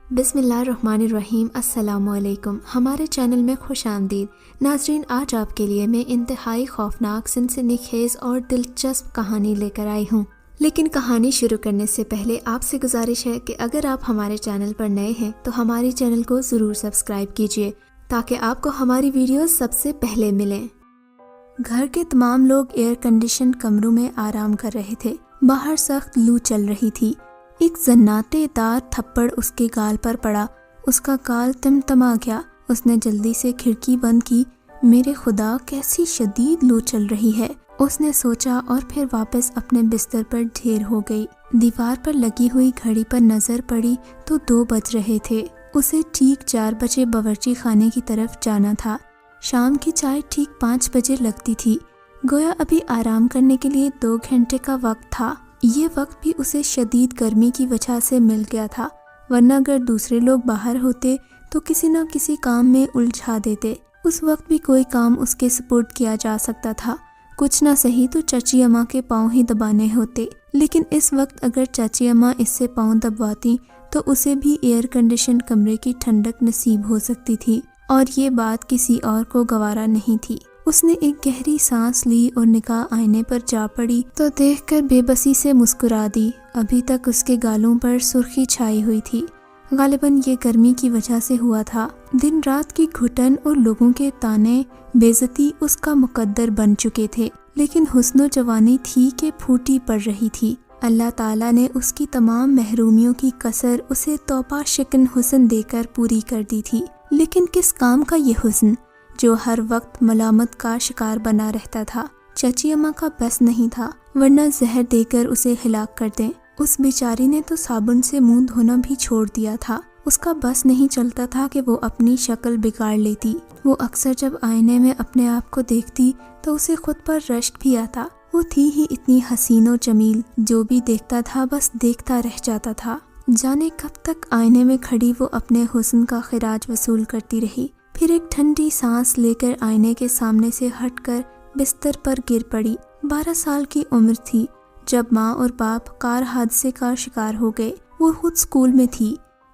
بسم اللہ الرحمن الرحیم۔ السلام علیکم، ہمارے چینل میں خوش آمدید ناظرین۔ آج آپ کے لیے میں انتہائی خوفناک، سنسنی خیز اور دلچسپ کہانی لے کر آئی ہوں، لیکن کہانی شروع کرنے سے پہلے آپ سے گزارش ہے کہ اگر آپ ہمارے چینل پر نئے ہیں تو ہماری چینل کو ضرور سبسکرائب کیجیے تاکہ آپ کو ہماری ویڈیوز سب سے پہلے ملیں۔ گھر کے تمام لوگ ایئر کنڈیشن کمروں میں آرام کر رہے تھے۔ باہر سخت لو چل رہی تھی۔ ایک زناتے دار تھپڑ اس کے گال پر پڑا۔ اس کا گال تمتما گیا۔ اس نے جلدی سے کھڑکی بند کی۔ میرے خدا، کیسی شدید لو چل رہی ہے، اس نے سوچا اور پھر واپس اپنے بستر پر ڈھیر ہو گئی۔ دیوار پر لگی ہوئی گھڑی پر نظر پڑی تو 2 بج رہے تھے۔ اسے ٹھیک 4 بجے باورچی خانے کی طرف جانا تھا۔ شام کی چائے ٹھیک 5 بجے لگتی تھی۔ گویا ابھی آرام کرنے کے لیے 2 گھنٹے کا وقت تھا۔ یہ وقت بھی اسے شدید گرمی کی وجہ سے مل گیا تھا، ورنہ اگر دوسرے لوگ باہر ہوتے تو کسی نہ کسی کام میں الجھا دیتے۔ اس وقت بھی کوئی کام اس کے سپرد کیا جا سکتا تھا۔ کچھ نہ سہی تو چچی اماں کے پاؤں ہی دبانے ہوتے، لیکن اس وقت اگر چچی اماں اس سے پاؤں دبواتی تو اسے بھی ایئر کنڈیشن کمرے کی ٹھنڈک نصیب ہو سکتی تھی، اور یہ بات کسی اور کو گوارا نہیں تھی۔ اس نے ایک گہری سانس لی اور نگاہ آئینے پر جا پڑی تو دیکھ کر بے بسی سے مسکرا دی۔ ابھی تک اس کے گالوں پر سرخی چھائی ہوئی تھی۔ غالباً یہ گرمی کی وجہ سے ہوا تھا۔ دن رات کی گھٹن اور لوگوں کے طعنے بے عزتی اس کا مقدر بن چکے تھے، لیکن حسن و جوانی تھی کہ پھوٹی پڑ رہی تھی۔ اللہ تعالیٰ نے اس کی تمام محرومیوں کی کسر اسے توبہ شکن حسن دے کر پوری کر دی تھی۔ لیکن کس کام کا یہ حسن جو ہر وقت ملامت کا شکار بنا رہتا تھا؟ چچی اماں کا بس نہیں تھا، ورنہ زہر دے کر اسے ہلاک کر دیں۔ اس بیچاری نے تو صابن سے منہ دھونا بھی چھوڑ دیا تھا۔ اس کا بس نہیں چلتا تھا کہ وہ اپنی شکل بگاڑ لیتی۔ وہ اکثر جب آئینے میں اپنے آپ کو دیکھتی تو اسے خود پر رشک بھی آتا۔ وہ تھی ہی اتنی حسین و جمیل، جو بھی دیکھتا تھا بس دیکھتا رہ جاتا تھا۔ جانے کب تک آئینے میں کھڑی وہ اپنے حسن کا خراج وصول کرتی رہی، پھر ایک ٹھنڈی سانس لے کر آئینے کے سامنے سے ہٹ کر بستر پر گر پڑی۔ 12 سال کی عمر تھی جب ماں اور باپ کار حادثے کا شکار ہو گئے۔ وہ خود اسکول میں تھی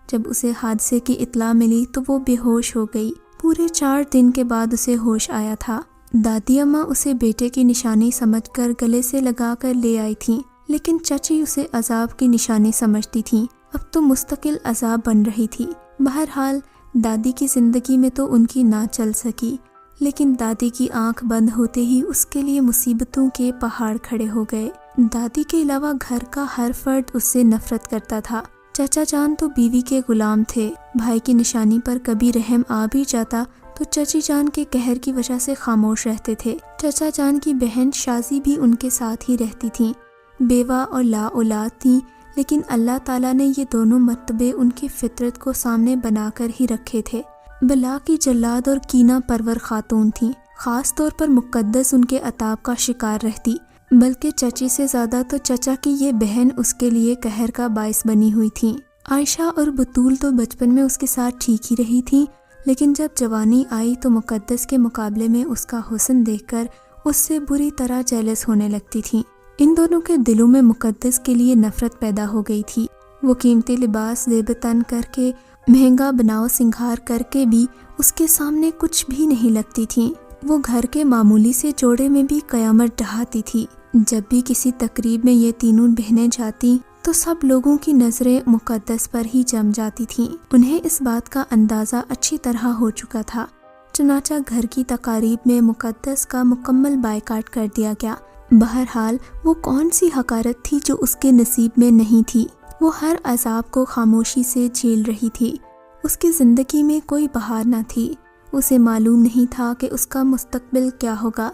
جب اسے حادثے کی اطلاع ملی تو وہ بے ہوش ہو گئی۔ پورے 4 دن کے بعد اسے ہوش آیا تھا۔ دادی اماں اسے بیٹے کی نشانی سمجھ کر گلے سے لگا کر لے آئی تھیں، لیکن چچی اسے عذاب کی نشانی سمجھتی تھیں۔ اب تو مستقل عذاب بن رہی تھی۔ بہرحال دادی کی زندگی میں تو ان کی نہ چل سکی، لیکن دادی کی آنکھ بند ہوتے ہی اس کے لیے مصیبتوں کے پہاڑ کھڑے ہو گئے۔ دادی کے علاوہ گھر کا ہر فرد اس سے نفرت کرتا تھا۔ چچا جان تو بیوی کے غلام تھے۔ بھائی کی نشانی پر کبھی رحم آ بھی جاتا تو چچی جان کے قہر کی وجہ سے خاموش رہتے تھے۔ چچا جان کی بہن شازی بھی ان کے ساتھ ہی رہتی تھیں۔ بیوہ اور لا اولاد تھیں، لیکن اللہ تعالیٰ نے یہ دونوں مرتبے ان کی فطرت کو سامنے بنا کر ہی رکھے تھے۔ بلا کی جلاد اور کینہ پرور خاتون تھیں۔ خاص طور پر مقدس ان کے عطاب کا شکار رہتی، بلکہ چچی سے زیادہ تو چچا کی یہ بہن اس کے لیے قہر کا باعث بنی ہوئی تھیں۔ عائشہ اور بطول تو بچپن میں اس کے ساتھ ٹھیک ہی رہی تھیں، لیکن جب جوانی آئی تو مقدس کے مقابلے میں اس کا حسن دیکھ کر اس سے بری طرح جیلس ہونے لگتی تھیں۔ ان دونوں کے دلوں میں مقدس کے لیے نفرت پیدا ہو گئی تھی۔ وہ قیمتی لباس زیب تن کر کے، مہنگا بناؤ سنگھار کر کے بھی اس کے سامنے کچھ بھی نہیں لگتی تھیں۔ وہ گھر کے معمولی سے جوڑے میں بھی قیامت ڈھاتی تھی۔ جب بھی کسی تقریب میں یہ تینوں بہنیں جاتی تو سب لوگوں کی نظریں مقدس پر ہی جم جاتی تھیں۔ انہیں اس بات کا اندازہ اچھی طرح ہو چکا تھا، چنانچہ گھر کی تقاریب میں مقدس کا مکمل بائیکاٹ کر دیا گیا۔ بہرحال وہ کون سی حقارت تھی جو اس کے نصیب میں نہیں تھی؟ وہ ہر عذاب کو خاموشی سے جھیل رہی تھی۔ اس کی زندگی میں کوئی بہار نہ تھی۔ اسے معلوم نہیں تھا کہ اس کا مستقبل کیا ہوگا۔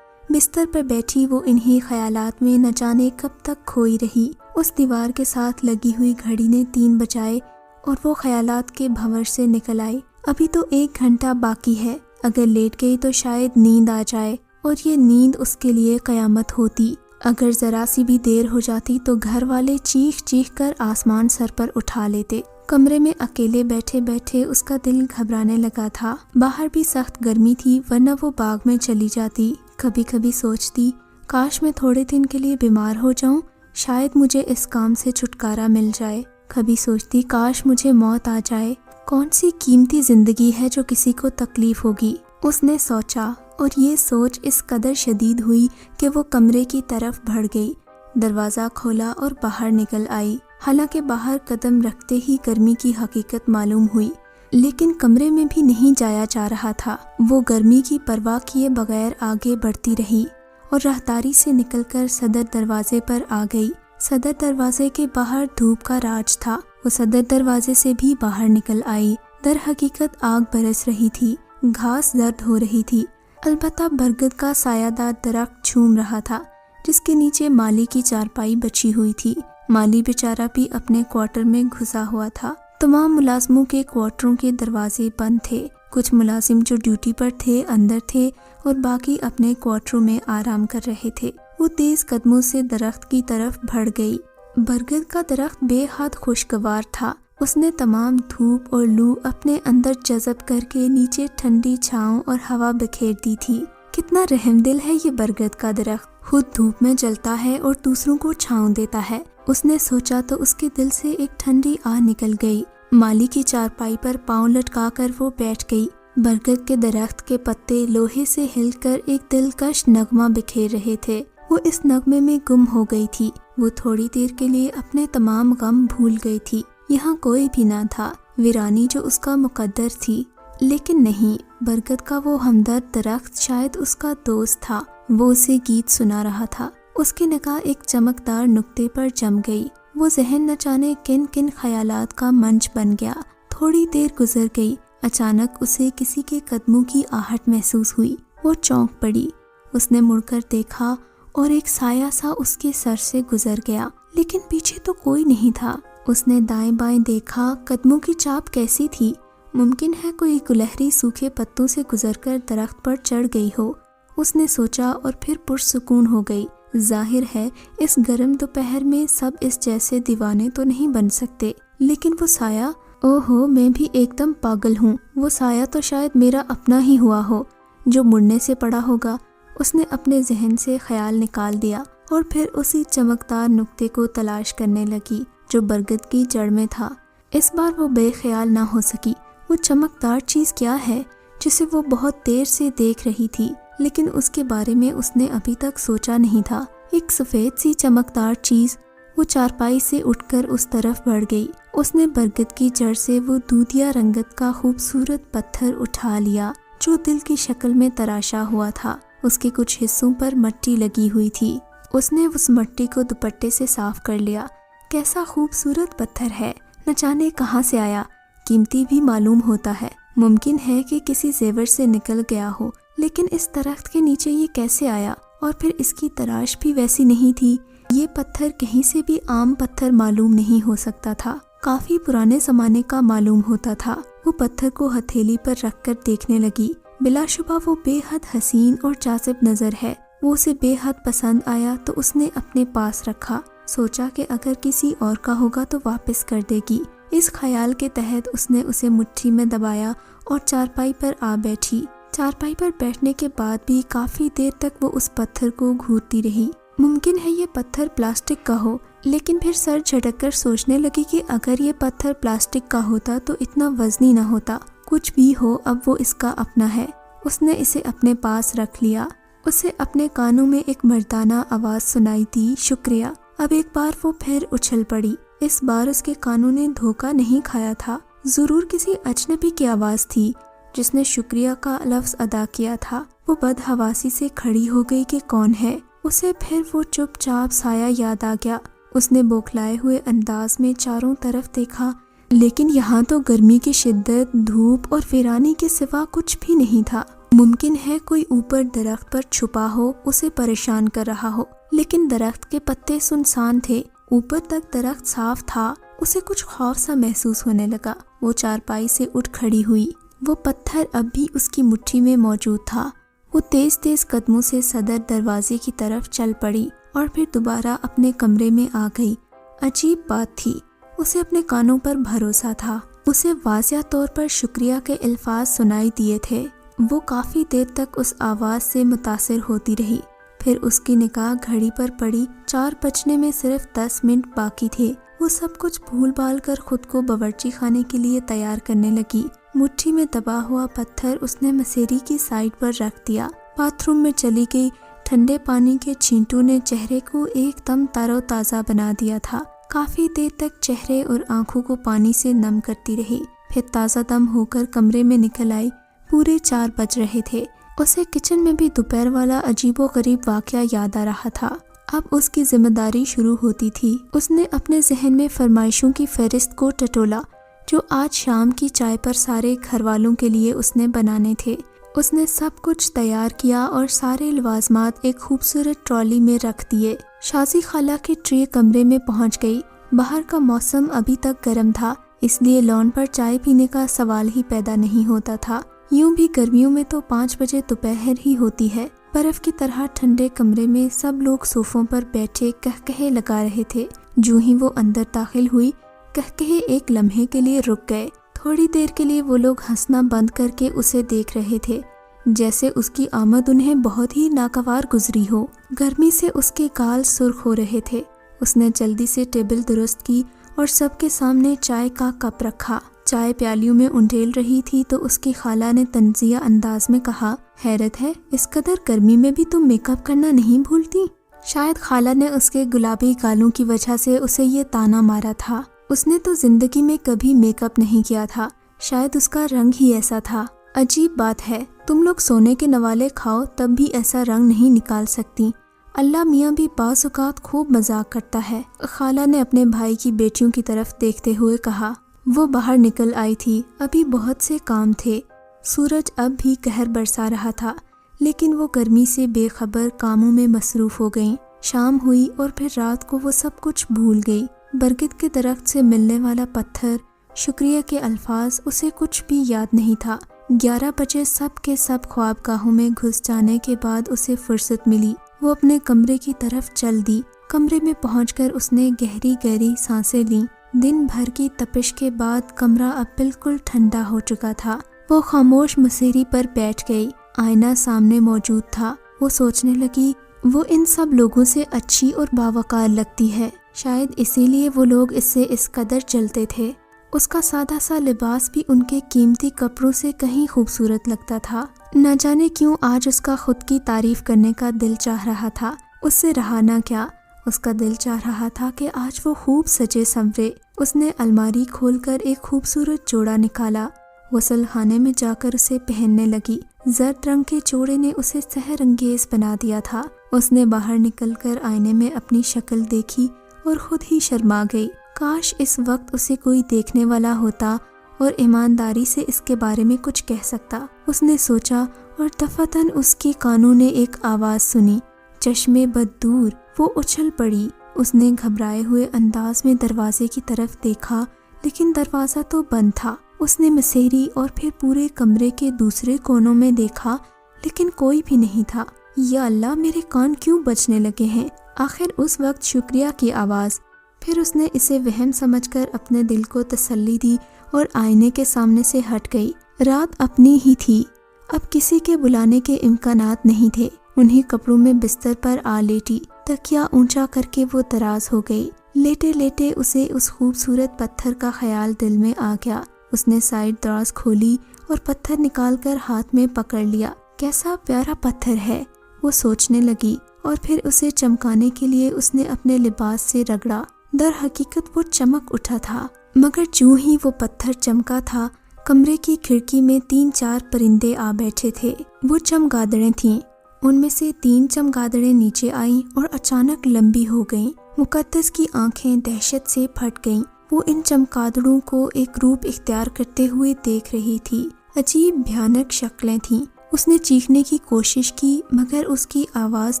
بستر پر بیٹھی وہ انہی خیالات میں نہ جانے کب تک کھوئی رہی۔ اس دیوار کے ساتھ لگی ہوئی گھڑی نے 3 بجائے اور وہ خیالات کے بھنور سے نکل آئی۔ ابھی تو 1 گھنٹہ باقی ہے۔ اگر لیٹ گئی تو شاید نیند آ جائے، اور یہ نیند اس کے لیے قیامت ہوتی۔ اگر ذرا سی بھی دیر ہو جاتی تو گھر والے چیخ چیخ کر آسمان سر پر اٹھا لیتے۔ کمرے میں اکیلے بیٹھے بیٹھے اس کا دل گھبرانے لگا تھا۔ باہر بھی سخت گرمی تھی، ورنہ وہ باغ میں چلی جاتی۔ کبھی کبھی سوچتی، کاش میں تھوڑے دن کے لیے بیمار ہو جاؤں، شاید مجھے اس کام سے چھٹکارا مل جائے۔ کبھی سوچتی کاش مجھے موت آ جائے، کون سی قیمتی زندگی ہے جو کسی کو تکلیف ہوگی۔ اس نے سوچا اور یہ سوچ اس قدر شدید ہوئی کہ وہ کمرے کی طرف بڑھ گئی، دروازہ کھولا اور باہر نکل آئی۔ حالانکہ باہر قدم رکھتے ہی گرمی کی حقیقت معلوم ہوئی، لیکن کمرے میں بھی نہیں جایا جا رہا تھا۔ وہ گرمی کی پرواہ کیے بغیر آگے بڑھتی رہی اور راہداری سے نکل کر صدر دروازے پر آ گئی۔ صدر دروازے کے باہر دھوپ کا راج تھا۔ وہ صدر دروازے سے بھی باہر نکل آئی۔ در حقیقت آگ برس رہی تھی، گھاس زرد ہو رہی تھی، البتہ برگد کا سایہ دار درخت جھوم رہا تھا جس کے نیچے مالی کی چارپائی بچھی ہوئی تھی۔ مالی بیچارہ بھی اپنے کوارٹر میں گھسا ہوا تھا۔ تمام ملازموں کے کوارٹروں کے دروازے بند تھے۔ کچھ ملازم جو ڈیوٹی پر تھے اندر تھے اور باقی اپنے کوارٹروں میں آرام کر رہے تھے۔ وہ تیز قدموں سے درخت کی طرف بڑھ گئی۔ برگد کا درخت بے حد خوشگوار تھا۔ اس نے تمام دھوپ اور لو اپنے اندر جذب کر کے نیچے ٹھنڈی چھاؤں اور ہوا بکھیر دی تھی۔ کتنا رحم دل ہے یہ برگد کا درخت، خود دھوپ میں جلتا ہے اور دوسروں کو چھاؤں دیتا ہے۔ اس نے سوچا تو اس کے دل سے ایک ٹھنڈی آہ نکل گئی۔ مالی کی چارپائی پر پاؤں لٹکا کر وہ بیٹھ گئی۔ برگد کے درخت کے پتے لوہے سے ہل کر ایک دلکش نغمہ بکھیر رہے تھے۔ وہ اس نغمے میں گم ہو گئی تھی۔ وہ تھوڑی دیر کے لیے اپنے تمام غم بھول گئی تھی۔ یہاں کوئی بھی نہ تھا، ویرانی جو اس کا مقدر تھی، لیکن نہیں، برگد کا وہ ہمدرد درخت شاید اس کا دوست تھا۔ وہ اسے گیت سنا رہا تھا۔ اس کی نگاہ ایک چمکدار نقطے پر جم گئی۔ وہ ذہن نہ جانے کن کن خیالات کا منچ بن گیا۔ تھوڑی دیر گزر گئی، اچانک اسے کسی کے قدموں کی آہٹ محسوس ہوئی۔ وہ چونک پڑی۔ اس نے مڑ کر دیکھا اور ایک سایہ سا اس کے سر سے گزر گیا، لیکن پیچھے تو کوئی نہیں تھا۔ اس نے دائیں بائیں دیکھا، قدموں کی چاپ کیسی تھی؟ ممکن ہے کوئی گلہری سوکھے پتوں سے گزر کر درخت پر چڑھ گئی ہو۔ اس نے سوچا اور پھر پرسکون ہو گئی۔ ظاہر ہے اس گرم دوپہر میں سب اس جیسے دیوانے تو نہیں بن سکتے، لیکن وہ سایہ، اوہو میں بھی ایک دم پاگل ہوں۔ وہ سایہ تو شاید میرا اپنا ہی ہوا ہو جو مڑنے سے پڑا ہوگا۔ اس نے اپنے ذہن سے خیال نکال دیا اور پھر اسی چمکدار نقطے کو تلاش کرنے لگی جو برگد کی جڑ میں تھا۔ اس بار وہ بے خیال نہ ہو سکی۔ وہ چمکدار چیز کیا ہے جسے وہ بہت دیر سے دیکھ رہی تھی، لیکن اس کے بارے میں اس نے ابھی تک سوچا نہیں تھا۔ ایک سفید سی چمکدار چیز۔ وہ چارپائی سے اٹھ کر اس طرف بڑھ گئی۔ اس نے برگد کی جڑ سے وہ دودھیا رنگت کا خوبصورت پتھر اٹھا لیا جو دل کی شکل میں تراشا ہوا تھا۔ اس کے کچھ حصوں پر مٹی لگی ہوئی تھی۔ اس نے اس مٹی کو دوپٹے سے صاف کر لیا۔ کیسا خوبصورت پتھر ہے، نہ جانے کہاں سے آیا، قیمتی بھی معلوم ہوتا ہے۔ ممکن ہے کہ کسی زیور سے نکل گیا ہو، لیکن اس درخت کے نیچے یہ کیسے آیا؟ اور پھر اس کی تراش بھی ویسی نہیں تھی۔ یہ پتھر کہیں سے بھی عام پتھر معلوم نہیں ہو سکتا تھا، کافی پرانے زمانے کا معلوم ہوتا تھا۔ وہ پتھر کو ہتھیلی پر رکھ کر دیکھنے لگی۔ بلا شبہ وہ بے حد حسین اور جاذب نظر ہے۔ وہ اسے بے حد پسند آیا تو اس نے اپنے پاس رکھا۔ سوچا کہ اگر کسی اور کا ہوگا تو واپس کر دے گی۔ اس خیال کے تحت اس نے اسے مٹھی میں دبایا اور چارپائی پر آ بیٹھی۔ چارپائی پر بیٹھنے کے بعد بھی کافی دیر تک وہ اس پتھر کو گھورتی رہی۔ ممکن ہے یہ پتھر پلاسٹک کا ہو، لیکن پھر سر جھٹک کر سوچنے لگی کہ اگر یہ پتھر پلاسٹک کا ہوتا تو اتنا وزنی نہ ہوتا۔ کچھ بھی ہو، اب وہ اس کا اپنا ہے۔ اس نے اسے اپنے پاس رکھ لیا۔ اسے اپنے کانوں میں ایک مردانہ آواز سنائی دی، شکریہ۔ اب ایک بار وہ پھر اچھل پڑی۔ اس بار اس کے کانوں نے دھوکہ نہیں کھایا تھا۔ ضرور کسی اجنبی کی آواز تھی جس نے شکریہ کا لفظ ادا کیا تھا۔ وہ بدحواسی سے کھڑی ہو گئی کہ کون ہے۔ اسے پھر وہ چپ چاپ سایہ یاد آ گیا۔ اس نے بوکھلائے ہوئے انداز میں چاروں طرف دیکھا، لیکن یہاں تو گرمی کی شدت، دھوپ اور ویرانی کے سوا کچھ بھی نہیں تھا۔ ممکن ہے کوئی اوپر درخت پر چھپا ہو، اسے پریشان کر رہا ہو، لیکن درخت کے پتے سنسان تھے۔ اوپر تک درخت صاف تھا۔ اسے کچھ خوف سا محسوس ہونے لگا۔ وہ چارپائی سے اٹھ کھڑی ہوئی۔ وہ پتھر اب بھی اس کی مٹھی میں موجود تھا۔ وہ تیز تیز قدموں سے صدر دروازے کی طرف چل پڑی اور پھر دوبارہ اپنے کمرے میں آ گئی۔ عجیب بات تھی، اسے اپنے کانوں پر بھروسہ تھا۔ اسے واضح طور پر شکریہ کے الفاظ سنائی دیے تھے۔ وہ کافی دیر تک اس آواز سے متاثر ہوتی رہی۔ پھر اس کی نگاہ گھڑی پر پڑی۔ 4 بجنے میں صرف 10 منٹ باقی تھے۔ وہ سب کچھ بھول بھال کر خود کو باورچی خانے کے لیے تیار کرنے لگی۔ مٹھی میں دبا ہوا پتھر اس نے مسیری کی سائڈ پر رکھ دیا۔ باتھ روم میں چلی گئی۔ ٹھنڈے پانی کے چھینٹوں نے چہرے کو ایک دم تر و تازہ بنا دیا تھا۔ کافی دیر تک چہرے اور آنکھوں کو پانی سے نم کرتی رہی، پھر تازہ دم ہو کر کمرے میں نکل آئی۔ پورے 4 بج رہے تھے۔ اسے کچن میں بھی دوپہر والا عجیب و غریب واقعہ یاد آ رہا تھا۔ اب اس کی ذمہ داری شروع ہوتی تھی۔ اس نے اپنے ذہن میں فرمائشوں کی فہرست کو ٹٹولا جو آج شام کی چائے پر سارے گھر والوں کے لیے اس نے بنانے تھے۔ اس نے سب کچھ تیار کیا اور سارے لوازمات ایک خوبصورت ٹرالی میں رکھ دیے۔ شازی خالہ کی ٹرے کمرے میں پہنچ گئی۔ باہر کا موسم ابھی تک گرم تھا، اس لیے لان پر چائے پینے کا سوال ہی پیدا نہیں ہوتا تھا۔ یوں بھی گرمیوں میں تو 5 بجے دوپہر ہی ہوتی ہے۔ برف کی طرح ٹھنڈے کمرے میں سب لوگ صوفوں پر بیٹھے کہکہے لگا رہے تھے۔ جو ہی وہ اندر داخل ہوئی، کہکہے ایک لمحے کے لیے رک گئے۔ تھوڑی دیر کے لیے وہ لوگ ہنسنا بند کر کے اسے دیکھ رہے تھے، جیسے اس کی آمد انہیں بہت ہی ناگوار گزری ہو۔ گرمی سے اس کے گال سرخ ہو رہے تھے۔ اس نے جلدی سے ٹیبل درست کی اور سب کے سامنے چائے کا کپ رکھا۔ چائے پیالیوں میں انڈیل رہی تھی تو اس کی خالہ نے طنزیہ انداز میں کہا، حیرت ہے اس قدر گرمی میں بھی تم میک اپ کرنا نہیں بھولتی۔ شاید خالہ نے اس کے گلابی گالوں کی وجہ سے اسے یہ طعنہ مارا تھا۔ اس نے تو زندگی میں کبھی میک اپ نہیں کیا تھا، شاید اس کا رنگ ہی ایسا تھا۔ عجیب بات ہے، تم لوگ سونے کے نوالے کھاؤ تب بھی ایسا رنگ نہیں نکال سکتی۔ اللہ میاں بھی بعض اوقات خوب مذاق کرتا ہے، خالہ نے اپنے بھائی کی بیٹیوں کی طرف دیکھتے ہوئے کہا۔ وہ باہر نکل آئی تھی، ابھی بہت سے کام تھے۔ سورج اب بھی قہر برسا رہا تھا، لیکن وہ گرمی سے بے خبر کاموں میں مصروف ہو گئیں۔ شام ہوئی اور پھر رات کو وہ سب کچھ بھول گئی۔ برگد کے درخت سے ملنے والا پتھر، شکریہ کے الفاظ، اسے کچھ بھی یاد نہیں تھا۔ 11 بجے سب کے سب خواب گاہوں میں گھس جانے کے بعد اسے فرصت ملی۔ وہ اپنے کمرے کی طرف چل دی۔ کمرے میں پہنچ کر اس نے گہری گہری سانسیں لیں۔ دن بھر کی تپش کے بعد کمرہ اب بالکل ٹھنڈا ہو چکا تھا۔ وہ خاموش مسیری پر بیٹھ گئی۔ آئینہ سامنے موجود تھا۔ وہ سوچنے لگی، وہ ان سب لوگوں سے اچھی اور باوقار لگتی ہے، شاید اسی لیے وہ لوگ اس سے اس قدر جلتے تھے۔ اس کا سادہ سا لباس بھی ان کے قیمتی کپڑوں سے کہیں خوبصورت لگتا تھا۔ نہ جانے کیوں آج اس کا خود کی تعریف کرنے کا دل چاہ رہا تھا۔ اس سے رہا نہ کیا، اس کا دل چاہ رہا تھا کہ آج وہ خوب سجے سنورے۔ اس نے الماری کھول کر ایک خوبصورت جوڑا نکالا، غسل خانے میں جا کر اسے پہننے لگی۔ زرد رنگ کے جوڑے نے اسے سحر انگیز بنا دیا تھا۔ اس نے باہر نکل کر آئینے میں اپنی شکل دیکھی اور خود ہی شرما گئی۔ کاش اس وقت اسے کوئی دیکھنے والا ہوتا اور ایمانداری سے اس کے بارے میں کچھ کہہ سکتا۔ اس نے سوچا اور دفعتاً اس کے کانوں نے ایک آواز سنی، چشمے بد دور۔ وہ اچھل پڑی۔ اس نے گھبرائے ہوئے انداز میں دروازے کی طرف دیکھا، لیکن دروازہ تو بند تھا۔ اس نے مسیری اور پھر پورے کمرے کے دوسرے کونوں میں دیکھا، لیکن کوئی بھی نہیں تھا۔ یا اللہ، میرے کان کیوں بجنے لگے ہیں؟ آخر اس وقت شکریہ کی آواز۔ پھر اس نے اسے وہم سمجھ کر اپنے دل کو تسلی دی اور آئینے کے سامنے سے ہٹ گئی۔ رات اپنی ہی تھی، اب کسی کے بلانے کے امکانات نہیں تھے۔ انہی کپڑوں میں بستر پر آ لیٹی، تکیا اونچا کر کے وہ دراز ہو گئی۔ لیٹے لیٹے اسے اس خوبصورت پتھر کا خیال دل میں آ گیا۔ اس نے سائیڈ دراز کھولی اور پتھر نکال کر ہاتھ میں پکڑ لیا۔ کیسا پیارا پتھر ہے، وہ سوچنے لگی، اور پھر اسے چمکانے کے لیے اس نے اپنے لباس سے رگڑا۔ در حقیقت وہ چمک اٹھا تھا، مگر جو ہی وہ پتھر چمکا تھا، کمرے کی کھڑکی میں 3-4 پرندے آ بیٹھے تھے۔ وہ چمگادڑیں تھیں۔ ان میں سے 3 چمگادڑیں نیچے آئیں اور اچانک لمبی ہو گئیں۔ مقدس کی آنکھیں دہشت سے پھٹ گئیں۔ وہ ان چمگادڑوں کو ایک روپ اختیار کرتے ہوئے دیکھ رہی تھی۔ عجیب بھیانک شکلیں تھیں۔ اس نے چیخنے کی کوشش کی، مگر اس کی آواز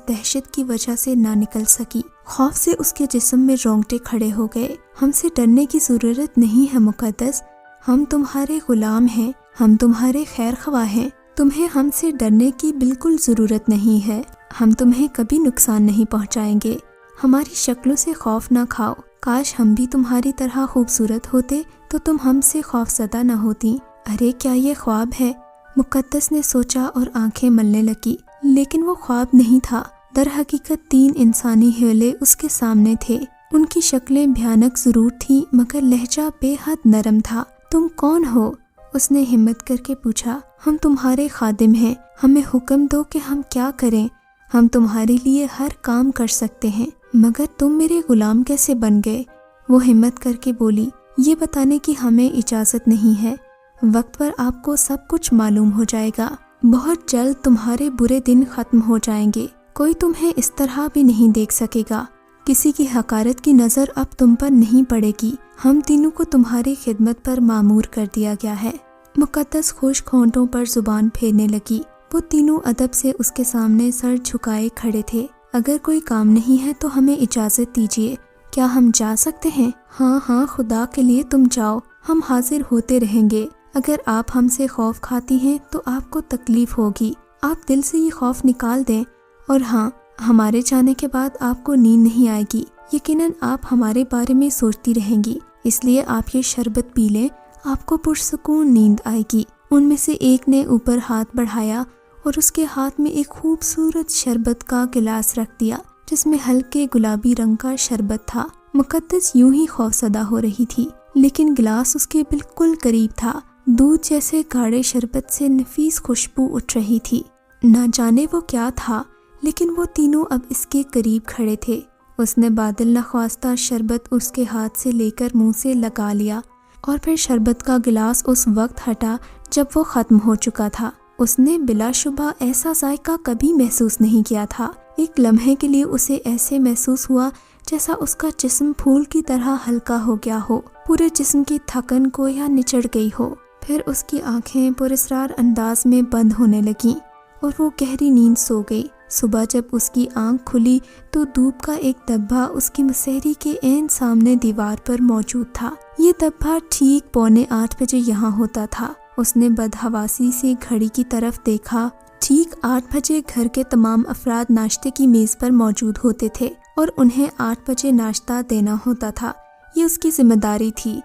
دہشت کی وجہ سے نہ نکل سکی۔ خوف سے اس کے جسم میں رونگٹے کھڑے ہو گئے۔ ہم سے ڈرنے کی ضرورت نہیں ہے مقدس، ہم تمہارے غلام ہیں، ہم تمہارے خیر خواہ ہیں۔ تمہیں ہم سے ڈرنے کی بالکل ضرورت نہیں ہے، ہم تمہیں کبھی نقصان نہیں پہنچائیں گے۔ ہماری شکلوں سے خوف نہ کھاؤ، کاش ہم بھی تمہاری طرح خوبصورت ہوتے تو تم ہم سے خوف زدہ نہ ہوتی۔ ارے کیا یہ خواب ہے؟ مقدس نے سوچا اور آنکھیں ملنے لگی، لیکن وہ خواب نہیں تھا۔ در حقیقت 3 انسانی حیلے اس کے سامنے تھے۔ ان کی شکلیں بھیانک ضرور تھیں مگر لہجہ بے حد نرم تھا۔ تم کون ہو؟ اس نے ہمت کر کے پوچھا۔ ہم تمہارے خادم ہیں، ہمیں حکم دو کہ ہم کیا کریں، ہم تمہارے لیے ہر کام کر سکتے ہیں، مگر تم میرے غلام کیسے بن گئے؟ وہ ہمت کر کے بولی، یہ بتانے کی ہمیں اجازت نہیں ہے، وقت پر آپ کو سب کچھ معلوم ہو جائے گا، بہت جلد تمہارے برے دن ختم ہو جائیں گے، کوئی تمہیں اس طرح بھی نہیں دیکھ سکے گا، کسی کی حقارت کی نظر اب تم پر نہیں پڑے گی، ہم تینوں کو تمہاری خدمت پر مامور کر دیا گیا ہے۔ مقدس خشک ہونٹوں پر زبان پھیرنے لگی۔ وہ تینوں ادب سے اس کے سامنے سر جھکائے کھڑے تھے۔ اگر کوئی کام نہیں ہے تو ہمیں اجازت دیجیے، کیا ہم جا سکتے ہیں؟ ہاں ہاں، خدا کے لیے تم جاؤ، ہم حاضر ہوتے رہیں گے، اگر آپ ہم سے خوف کھاتی ہیں تو آپ کو تکلیف ہوگی، آپ دل سے یہ خوف نکال دیں، اور ہاں، ہمارے جانے کے بعد آپ کو نیند نہیں آئے گی، یقیناً آپ ہمارے بارے میں سوچتی رہیں گی، اس لیے آپ یہ شربت پی لیں، آپ کو پرسکون نیند آئے گی۔ ان میں سے ایک نے اوپر ہاتھ بڑھایا اور اس کے ہاتھ میں ایک خوبصورت شربت کا گلاس رکھ دیا جس میں ہلکے گلابی رنگ کا شربت تھا۔ مقدس یوں ہی خوفزدہ ہو رہی تھی، لیکن گلاس اس کے بالکل قریب تھا، دودھ جیسے گاڑھے شربت سے نفیس خوشبو اٹھ رہی تھی۔ نہ جانے وہ کیا تھا، لیکن وہ تینوں اب اس کے قریب کھڑے تھے۔ اس نے بادل نخواستہ شربت اس کے ہاتھ سے لے کر منہ سے لگا لیا، اور پھر شربت کا گلاس اس وقت ہٹا جب وہ ختم ہو چکا تھا۔ اس نے بلا شبہ ایسا ذائقہ کبھی محسوس نہیں کیا تھا۔ ایک لمحے کے لیے اسے ایسے محسوس ہوا جیسا اس کا جسم پھول کی طرح ہلکا ہو گیا ہو، پورے جسم کی تھکن گویا نچڑ گئی ہو۔ پھر اس کی آنکھیں پراسرار انداز میں بند ہونے لگیں اور وہ گہری نیند سو گئی۔ صبح جب اس کی آنکھ کھلی تو دھوپ کا ایک دبا اس کی مسحری کے عین سامنے دیوار پر موجود تھا۔ یہ دبا ٹھیک 7:45 بجے یہاں ہوتا تھا۔ اس نے بدحواسی سے گھڑی کی طرف دیکھا۔ ٹھیک 8 بجے گھر کے تمام افراد ناشتے کی میز پر موجود ہوتے تھے اور انہیں 8 بجے ناشتہ دینا ہوتا تھا۔ یہ اس کی ذمہ داری تھی۔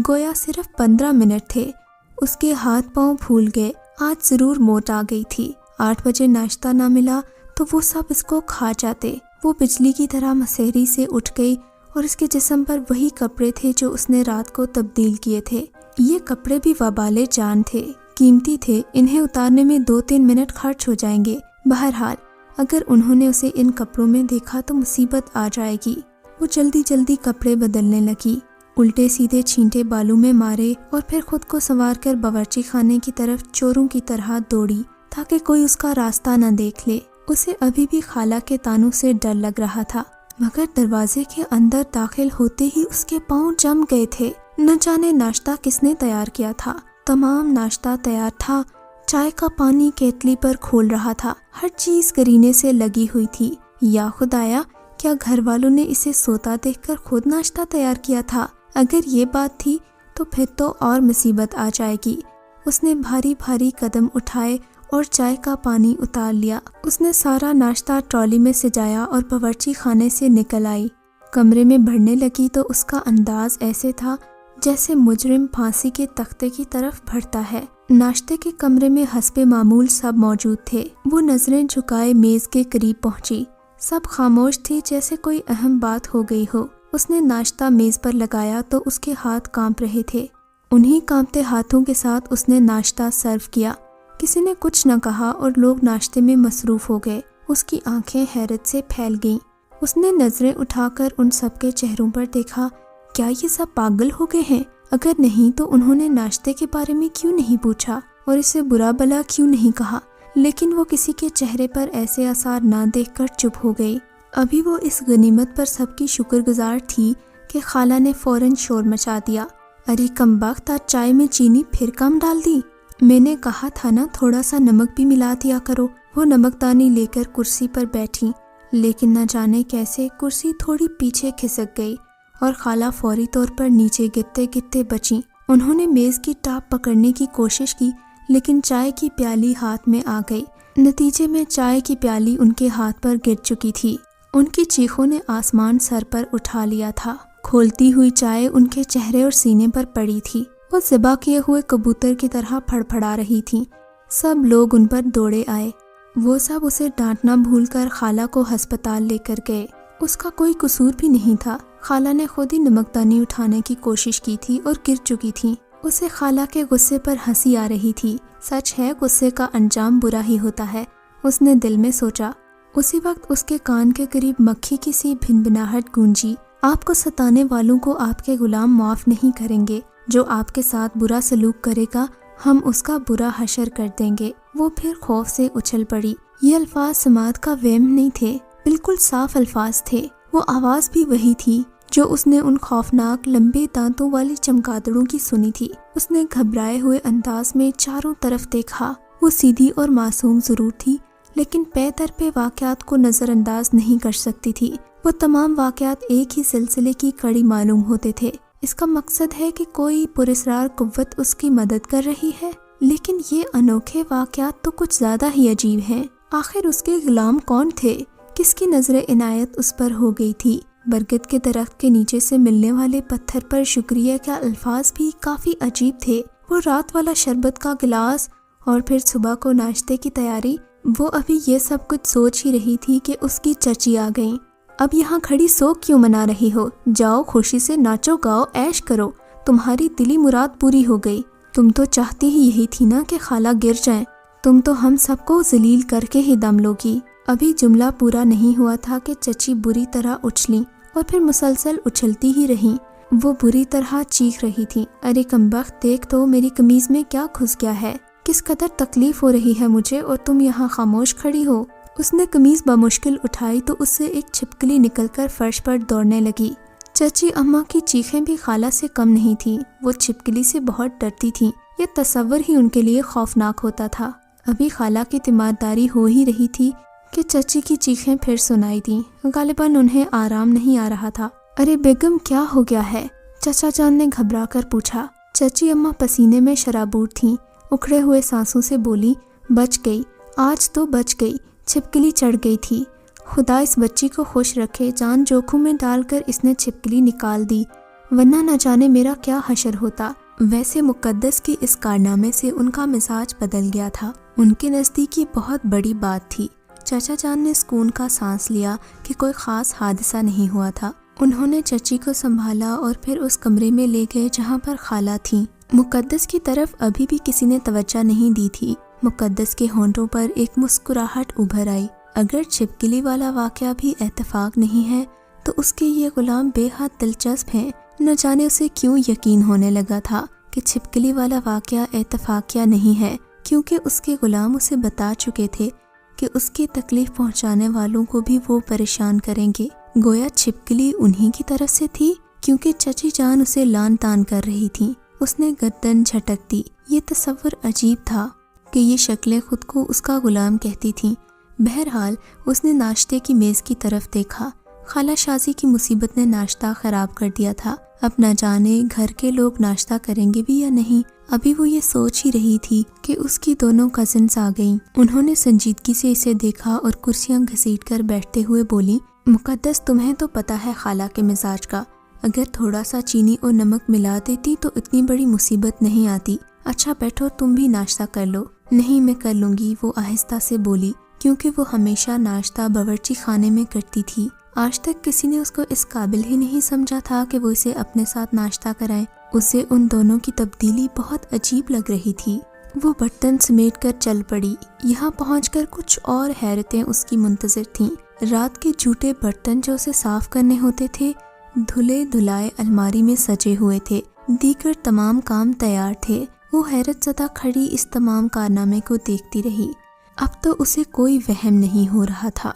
گویا صرف 15 منٹ تھے۔ اس کے ہاتھ پاؤں پھول گئے، آج ضرور موت آ گئی تھی۔ 8 بجے ناشتہ نہ ملا تو وہ سب اس کو کھا جاتے۔ وہ بجلی کی طرح مسحری سے اٹھ گئی اور اس کے جسم پر وہی کپڑے تھے جو اس نے رات کو تبدیل کیے تھے۔ یہ کپڑے بھی وبال جان تھے، قیمتی تھے، انہیں اتارنے میں 2-3 منٹ خرچ ہو جائیں گے۔ بہرحال اگر انہوں نے اسے ان کپڑوں میں دیکھا تو مصیبت آ جائے گی۔ وہ جلدی جلدی کپڑے بدلنے لگی، الٹے سیدھے چھینٹے بالوں میں مارے اور پھر خود کو سنوار کر باورچی خانے کی طرف چوروں کی طرح دوڑی تاکہ کوئی اس کا راستہ نہ دیکھ لے۔ اسے ابھی بھی خالہ کے تانوں سے ڈر لگ رہا تھا، مگر دروازے کے اندر داخل ہوتے ہی اس کے پاؤں جم گئے تھے۔ نہ جانے ناشتہ کس نے تیار کیا تھا۔ تمام ناشتہ تیار تھا، چائے کا پانی کیتلی پر کھول رہا تھا، ہر چیز کرینے سے لگی ہوئی تھی۔ یا خدایا، کیا گھر والوں نے اسے سوتا دیکھ کر خود ناشتہ تیار کیا تھا؟ اگر یہ بات تھی تو پھر تو اور مصیبت آ جائے گی۔ اس نے بھاری بھاری قدم اٹھائے اور چائے کا پانی اتار لیا۔ اس نے سارا ناشتہ ٹرالی میں سجایا اور باورچی خانے سے نکل آئی۔ کمرے میں بڑھنے لگی تو اس کا انداز ایسے تھا جیسے مجرم پھانسی کے تختے کی طرف بڑھتا ہے۔ ناشتے کے کمرے میں حسب معمول سب موجود تھے۔ وہ نظریں جھکائے میز کے قریب پہنچی، سب خاموش تھی جیسے کوئی اہم بات ہو گئی ہو۔ اس نے ناشتہ میز پر لگایا تو اس کے ہاتھ کانپ رہے تھے۔ انہی کانپتے ہاتھوں کے ساتھ اس نے ناشتہ سرو کیا۔ کسی نے کچھ نہ کہا اور لوگ ناشتے میں مصروف ہو گئے۔ اس کی آنکھیں حیرت سے پھیل گئیں۔ اس نے نظریں اٹھا کر ان سب کے چہروں پر دیکھا۔ کیا یہ سب پاگل ہو گئے ہیں؟ اگر نہیں تو انہوں نے ناشتے کے بارے میں کیوں نہیں پوچھا اور اسے برا بھلا کیوں نہیں کہا؟ لیکن وہ کسی کے چہرے پر ایسے آثار نہ دیکھ کر چپ ہو گئی۔ ابھی وہ اس غنیمت پر سب کی شکر گزار تھی کہ خالہ نے فوراً شور مچا دیا۔ ارے کمبخت، آج چائے میں چینی پھر کم ڈال دی؟ میں نے کہا تھا نا تھوڑا سا نمک بھی ملا دیا کرو۔ وہ نمک دانی لے کر کرسی پر بیٹھی، لیکن نہ جانے کیسے کرسی تھوڑی پیچھے کھسک گئی اور خالہ فوری طور پر نیچے گرتے گرتے بچیں۔ انہوں نے میز کی ٹاپ پکڑنے کی کوشش کی لیکن چائے کی پیالی ہاتھ میں آ گئی۔ نتیجے میں چائے کی پیالی ان کے ہاتھ پر گر چکی تھی۔ ان کی چیخوں نے آسمان سر پر اٹھا لیا تھا۔ کھولتی ہوئی چائے ان کے چہرے اور سینے پر پڑی تھی۔ وہ ذبح کیے ہوئے کبوتر کی طرح پھڑ پھڑا رہی تھیں۔ سب لوگ ان پر دوڑے آئے۔ وہ سب اسے ڈانٹنا بھول کر خالہ کو ہسپتال لے کر گئے۔ اس کا کوئی قصور بھی نہیں تھا۔ خالہ نے خود ہی نمکدانی اٹھانے کی کوشش کی تھی اور گر چکی تھی۔ اسے خالہ کے غصے پر ہنسی آ رہی تھی۔ سچ ہے غصے کا انجام برا ہی ہوتا ہے، اس نے دل میں سوچا۔ اسی وقت اس کے کان کے قریب مکھی کی سی بھنبھناہٹ گونجی۔ آپ کو ستانے والوں کو آپ کے غلام معاف نہیں کریں گے، جو آپ کے ساتھ برا سلوک کرے گا ہم اس کا برا حشر کر دیں گے۔ وہ پھر خوف سے اچھل پڑی۔ یہ الفاظ سماعت کا وہم نہیں تھے، بالکل صاف الفاظ تھے۔ وہ آواز بھی وہی تھی جو اس نے ان خوفناک لمبے دانتوں والی چمگادڑوں کی سنی تھی۔ اس نے گھبرائے ہوئے انداز میں چاروں طرف دیکھا۔ وہ سیدھی اور معصوم ضرور تھی، لیکن پے در پہ واقعات کو نظر انداز نہیں کر سکتی تھی۔ وہ تمام واقعات ایک ہی سلسلے کی کڑی معلوم ہوتے تھے۔ اس کا مقصد ہے کہ کوئی پراسرار قوت اس کی مدد کر رہی ہے، لیکن یہ انوکھے واقعات تو کچھ زیادہ ہی عجیب ہیں۔ آخر اس کے غلام کون تھے؟ کس کی نظر عنایت اس پر ہو گئی تھی؟ برگد کے درخت کے نیچے سے ملنے والے پتھر پر شکریہ کا الفاظ بھی کافی عجیب تھے۔ وہ رات والا شربت کا گلاس اور پھر صبح کو ناشتے کی تیاری، وہ ابھی یہ سب کچھ سوچ ہی رہی تھی کہ اس کی چچی آ گئیں۔ اب یہاں کھڑی سوگ کیوں منا رہی ہو؟ جاؤ خوشی سے ناچو گاؤ عیش کرو، تمہاری دلی مراد پوری ہو گئی۔ تم تو چاہتی ہی یہی تھی نا کہ خالہ گر جائیں، تم تو ہم سب کو ذلیل کر کے ہی دم لوگی۔ ابھی جملہ پورا نہیں ہوا تھا کہ چچی بری طرح اچھلیں اور پھر مسلسل اچھلتی ہی رہیں۔ وہ بری طرح چیخ رہی تھی، ارے کمبخت دیکھ تو میری قمیض میں کیا گھس گیا ہے، کس قدر تکلیف ہو رہی ہے مجھے اور تم یہاں خاموش کھڑی ہو۔ اس نے قمیض بمشکل اٹھائی تو اس سے ایک چھپکلی نکل کر فرش پر دوڑنے لگی۔ چچی اماں کی چیخیں بھی خالہ سے کم نہیں تھیں۔ وہ چھپکلی سے بہت ڈرتی تھیں، یہ تصور ہی ان کے لیے خوفناک ہوتا تھا۔ ابھی خالہ کی تیمارداری ہو ہی رہی تھی کہ چچی کی چیخیں پھر سنائی دیں۔ غالباً انہیں آرام نہیں آ رہا تھا۔ ارے بیگم کیا ہو گیا ہے؟ چچا جان نے گھبرا کر پوچھا۔ چچی اماں پسینے میں شرابور تھیں، اکھڑے ہوئے سانسوں سے بولی، بچ گئی، آج تو بچ گئی، چھپکلی چڑھ گئی تھی۔ خدا اس بچی کو خوش رکھے، جان جوکھم میں ڈال کر اس نے چھپکلی نکال دی، ورنہ نہ جانے میرا کیا حشر ہوتا۔ ویسے مقدس کے اس کارنامے سے ان کا مزاج بدل گیا تھا۔ ان کے نزدیک یہ بہت بڑی بات تھی۔ چچا جان نے سکون کا سانس لیا کہ کوئی خاص حادثہ نہیں ہوا تھا۔ انہوں نے چچی کو سنبھالا اور پھر اس کمرے میں لے گئے جہاں پر خالہ تھیں۔ مقدس کی طرف ابھی بھی کسی نے توجہ نہیں دی تھی۔ مقدس کے ہونٹوں پر ایک مسکراہٹ ابھر آئی۔ اگر چھپکلی والا واقعہ بھی اتفاق نہیں ہے تو اس کے یہ غلام بے حد دلچسپ ہیں۔ نہ جانے اسے کیوں یقین ہونے لگا تھا کہ چھپکلی والا واقعہ اتفاقیہ نہیں ہے، کیونکہ اس کے غلام اسے بتا چکے تھے کہ اس کی تکلیف پہنچانے والوں کو بھی وہ پریشان کریں گے۔ گویا چھپکلی انہی کی طرف سے تھی، کیونکہ چچی جان اسے لان تان کر رہی تھی۔ اس نے گردن جھٹک دی۔ یہ تصور عجیب تھا کہ یہ شکلیں خود کو اس کا غلام کہتی تھیں۔ بہرحال اس نے ناشتے کی میز کی طرف دیکھا۔ خالہ شازی کی مصیبت نے ناشتہ خراب کر دیا تھا۔ اب نہ جانے گھر کے لوگ ناشتہ کریں گے بھی یا نہیں۔ ابھی وہ یہ سوچ ہی رہی تھی کہ اس کی دونوں کزنز آ گئیں۔ انہوں نے سنجیدگی سے اسے دیکھا اور کرسیاں گھسیٹ کر بیٹھتے ہوئے بولی، مقدس تمہیں تو پتہ ہے خالہ کے مزاج کا، اگر تھوڑا سا چینی اور نمک ملا دیتی تو اتنی بڑی مصیبت نہیں آتی۔ اچھا بیٹھو، تم بھی ناشتہ کر لو۔ نہیں میں کر لوں گی، وہ آہستہ سے بولی، کیونکہ وہ ہمیشہ ناشتہ باورچی خانے میں کرتی تھی۔ آج تک کسی نے اس کو اس قابل ہی نہیں سمجھا تھا کہ وہ اسے اپنے ساتھ ناشتہ کرائے۔ اسے ان دونوں کی تبدیلی بہت عجیب لگ رہی تھی۔ وہ برتن سمیٹ کر چل پڑی۔ یہاں پہنچ کر کچھ اور حیرتیں اس کی منتظر تھیں۔ رات کے جھوٹے برتن جو اسے صاف کرنے ہوتے تھے دھلے دھلائے الماری میں سجے ہوئے تھے، دیگر تمام کام تیار تھے۔ وہ حیرت زدہ کھڑی اس تمام کارنامے کو دیکھتی رہی۔ اب تو اسے کوئی وہم نہیں ہو رہا تھا۔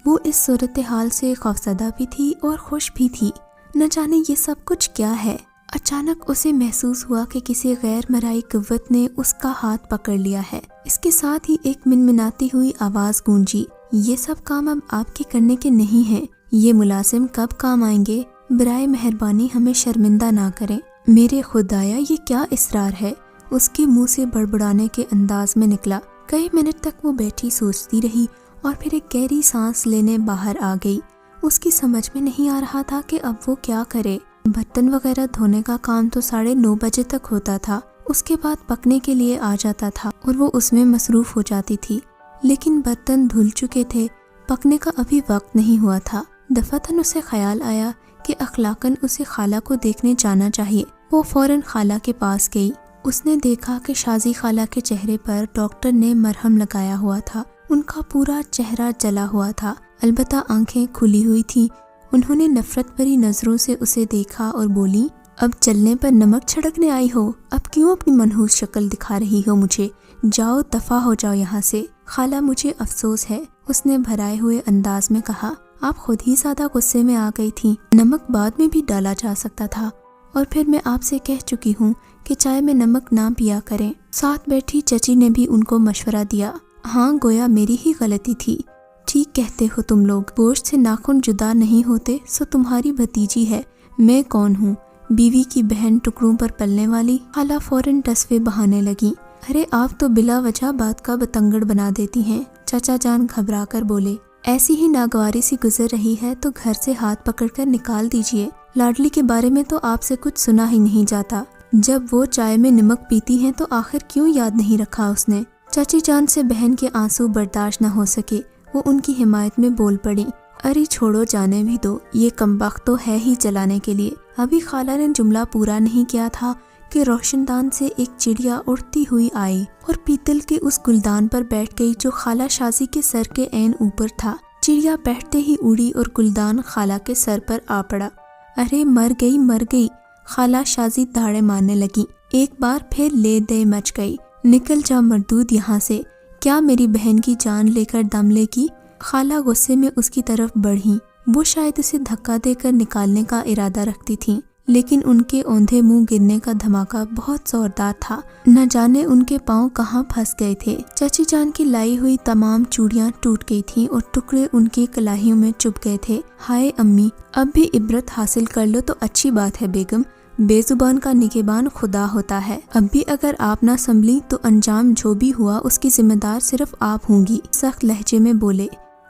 وہ اس صورتحال سے خوفزدہ بھی تھی اور خوش بھی تھی۔ نہ جانے یہ سب کچھ کیا ہے۔ اچانک اسے محسوس ہوا کہ کسی غیر مرئی قوت نے اس کا ہاتھ پکڑ لیا ہے۔ اس کے ساتھ ہی ایک منمناتی ہوئی آواز گونجی، یہ سب کام اب آپ کے کرنے کے نہیں ہیں، یہ ملازم کب کام آئیں گے؟ برائے مہربانی ہمیں شرمندہ نہ کریں۔ میرے خدایا یہ کیا اصرار ہے؟ اس کے منہ سے بڑبڑانے کے انداز میں نکلا۔ کئی منٹ تک وہ بیٹھی سوچتی رہی اور پھر ایک گہری سانس لینے باہر آ گئی۔ اس کی سمجھ میں نہیں آ رہا تھا کہ اب وہ کیا کرے۔ برتن وغیرہ دھونے کا کام تو 9:30 بجے تک ہوتا تھا، اس کے بعد پکنے کے لیے آ جاتا تھا اور وہ اس میں مصروف ہو جاتی تھی، لیکن برتن دھل چکے تھے، پکنے کا ابھی وقت نہیں ہوا تھا۔ دفعتاً اسے خیال آیا کہ اخلاقاً اسے خالہ کو دیکھنے جانا چاہیے۔ وہ فوراً خالہ کے پاس گئی۔ اس نے دیکھا کہ شازی خالہ کے چہرے پر ڈاکٹر نے مرہم لگایا ہوا تھا۔ ان کا پورا چہرہ جلا ہوا تھا، البتہ آنکھیں کھلی ہوئی تھیں۔ انہوں نے نفرت بھری نظروں سے اسے دیکھا اور بولی، اب چلنے پر نمک چھڑکنے آئی ہو؟ اب کیوں اپنی منحوس شکل دکھا رہی ہو مجھے؟ جاؤ، دفع ہو جاؤ یہاں سے۔ خالہ، مجھے افسوس ہے، اس نے بھرائے ہوئے انداز میں کہا۔ آپ خود ہی زیادہ غصے میں آ گئی تھیں، نمک بعد میں بھی ڈالا جا سکتا تھا، اور پھر میں آپ سے کہہ چکی ہوں کہ چائے میں نمک نہ پیا کریں۔ ساتھ بیٹھی چچی نے بھی ان کو مشورہ دیا۔ ہاں، گویا میری ہی غلطی تھی۔ ٹھیک کہتے ہو تم لوگ، گوشت سے ناخن جدا نہیں ہوتے، سو تمہاری بھتیجی ہے، میں کون ہوں؟ بیوی کی بہن ٹکڑوں پر پلنے والی؟ خالہ فوراً ٹسوے بہانے لگی۔ ارے آپ تو بلا وجہ بات کا بتنگڑ بنا دیتی ہیں، چچا جان گھبرا کر بولے۔ ایسی ہی ناگواری سی گزر رہی ہے تو گھر سے ہاتھ پکڑ کر نکال دیجئے۔ لاڈلی کے بارے میں تو آپ سے کچھ سنا ہی نہیں جاتا۔ جب وہ چائے میں نمک پیتی ہیں تو آخر کیوں یاد نہیں رکھا اس نے؟ چاچی جان سے بہن کے آنسو برداشت نہ ہو سکے، وہ ان کی حمایت میں بول پڑی۔ ارے چھوڑو، جانے بھی دو، یہ کمبخت تو ہے ہی چلانے کے لیے۔ ابھی خالہ نے جملہ پورا نہیں کیا تھا کہ روشن دان سے ایک چڑیا اڑتی ہوئی آئی اور پیتل کے اس گلدان پر بیٹھ گئی جو خالہ شازی کے سر کے عین اوپر تھا۔ چڑیا بیٹھتے ہی اڑی اور گلدان خالہ کے سر پر آ پڑا۔ ارے مر گئی، مر گئی، خالہ شازی دھاڑے مارنے لگی۔ ایک بار پھر لے دے مچ گئی۔ نکل جا مردود یہاں سے، کیا میری بہن کی جان لے کر دم لے گی؟ خالہ غصے میں اس کی طرف بڑھی۔ وہ شاید اسے دھکا دے کر نکالنے کا ارادہ رکھتی تھیں، لیکن ان کے اوندھے منہ گرنے کا دھماکہ بہت زوردار تھا، نہ جانے ان کے پاؤں کہاں پھنس گئے تھے۔ چچی جان کی لائی ہوئی تمام چوڑیاں ٹوٹ گئی تھیں اور ٹکڑے ان کی کلاہیوں میں چپ گئے تھے۔ ہائے امی، اب بھی عبرت حاصل کر لو تو اچھی بات ہے بیگم، بے زبان کا نگہبان خدا ہوتا ہے۔ اب بھی اگر آپ نہ سنبھلی تو انجام جو بھی ہوا اس کی ذمہ دار صرف آپ ہوں گی، سخت لہجے میں بولے۔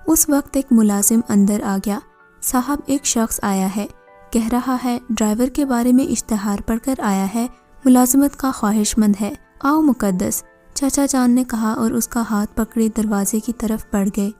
اس وقت ایک ملازم اندر آ گیا۔ صاحب، ایک شخص آیا ہے، کہہ رہا ہے ڈرائیور کے بارے میں اشتہار پڑھ کر آیا ہے، ملازمت کا خواہش مند ہے، آؤ مقدس، چچا جان نے کہا اور اس کا ہاتھ پکڑے دروازے کی طرف بڑھ گئے۔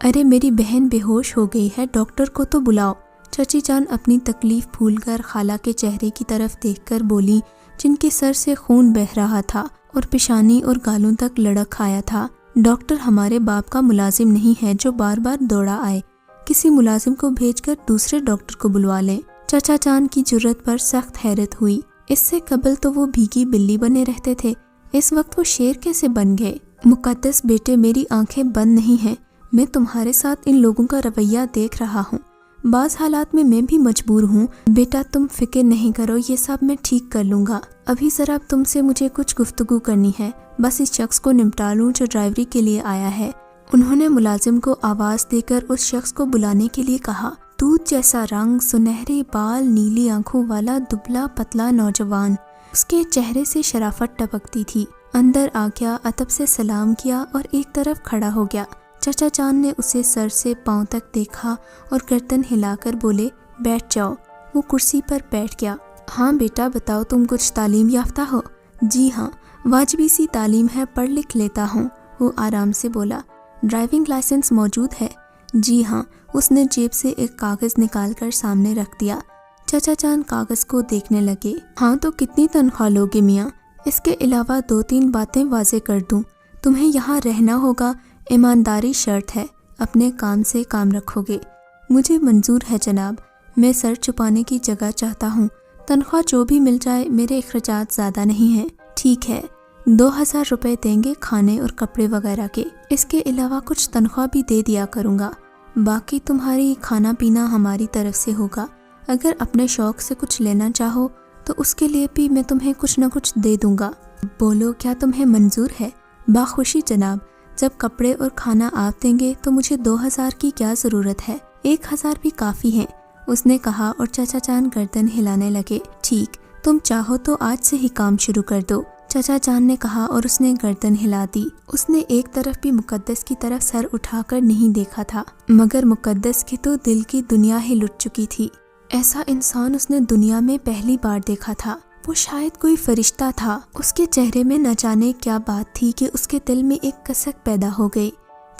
ارے میری بہن بے ہوش ہو گئی ہے، ڈاکٹر کو تو بلاؤ۔ چچی جان اپنی تکلیف بھول کر خالہ کے چہرے کی طرف دیکھ کر بولی، جن کے سر سے خون بہہ رہا تھا اور پیشانی اور گالوں تک لڑک آیا تھا۔ ڈاکٹر ہمارے باپ کا ملازم نہیں ہے جو بار بار دوڑا آئے، کسی ملازم کو بھیج کر دوسرے ڈاکٹر کو بلوا لیں۔ چچا جان کی جرت پر سخت حیرت ہوئی، اس سے قبل تو وہ بھیگی بلی بنے رہتے تھے، اس وقت وہ شیر کیسے بن گئے؟ مقدس بیٹے، میری آنکھیں بند نہیں ہیں، میں تمہارے ساتھ ان لوگوں کا رویہ دیکھ رہا ہوں، بعض حالات میں بھی مجبور ہوں۔ بیٹا تم فکر نہیں کرو، یہ سب میں ٹھیک کر لوں گا۔ ابھی ذرا تم سے مجھے کچھ گفتگو کرنی ہے، بس اس شخص کو نمٹا لوں جو ڈرائیوری کے لیے آیا ہے۔ انہوں نے ملازم کو آواز دے کر اس شخص کو بلانے کے لیے کہا۔ دودھ جیسا رنگ، سنہرے بال، نیلی آنکھوں والا دبلا پتلا نوجوان، اس کے چہرے سے شرافت ٹپکتی تھی۔ اندر آ گیا، ادب سے سلام کیا اور ایک طرف کھڑا ہو گیا۔ چچا جان نے اسے سر سے پاؤں تک دیکھا اور گردن ہلا کر بولے، بیٹھ جاؤ۔ وہ کرسی پر بیٹھ گیا۔ ہاں بیٹا بتاؤ، تم کچھ تعلیم یافتہ ہو؟ جی ہاں، واجبی سی تعلیم ہے، پڑھ لکھ لیتا ہوں، وہ آرام سے بولا۔ ڈرائیونگ لائسنس موجود ہے؟ جی ہاں، اس نے جیب سے ایک کاغذ نکال کر سامنے رکھ دیا۔ چچا جان کاغذ کو دیکھنے لگے۔ ہاں تو کتنی تنخواہ لوگے میاں؟ اس کے علاوہ 2-3 باتیں واضح کر دوں، تمہیں یہاں رہنا ہوگا، ایمانداری شرط ہے، اپنے کام سے کام رکھو گے۔ مجھے منظور ہے جناب، میں سر چھپانے کی جگہ چاہتا ہوں، تنخواہ جو بھی مل جائے، میرے اخراجات زیادہ نہیں ہیں۔ ٹھیک ہے، 2000 روپے دیں گے کھانے اور کپڑے وغیرہ کے، اس کے علاوہ کچھ تنخواہ بھی دے دیا کروں گا، باقی تمہاری کھانا پینا ہماری طرف سے ہوگا۔ اگر اپنے شوق سے کچھ لینا چاہو تو اس کے لیے بھی میں تمہیں کچھ نہ کچھ دے دوں گا۔ بولو کیا تمہیں منظور ہے؟ باخوشی جناب، جب کپڑے اور کھانا آپ دیں گے تو مجھے 2000 کی کیا ضرورت ہے، 1000 بھی کافی ہیں، اس نے کہا اور چچا جان گردن ہلانے لگے۔ ٹھیک، تم چاہو تو آج سے ہی کام شروع کر دو، چچا جان نے کہا اور اس نے گردن ہلا دی۔ اس نے ایک طرف بھی مقدس کی طرف سر اٹھا کر نہیں دیکھا تھا، مگر مقدس کی تو دل کی دنیا ہی لٹ چکی تھی۔ ایسا انسان اس نے دنیا میں پہلی بار دیکھا تھا، وہ شاید کوئی فرشتہ تھا۔ اس کے چہرے میں نہ جانے کیا بات تھی کہ اس کے دل میں ایک کسک پیدا ہو گئی۔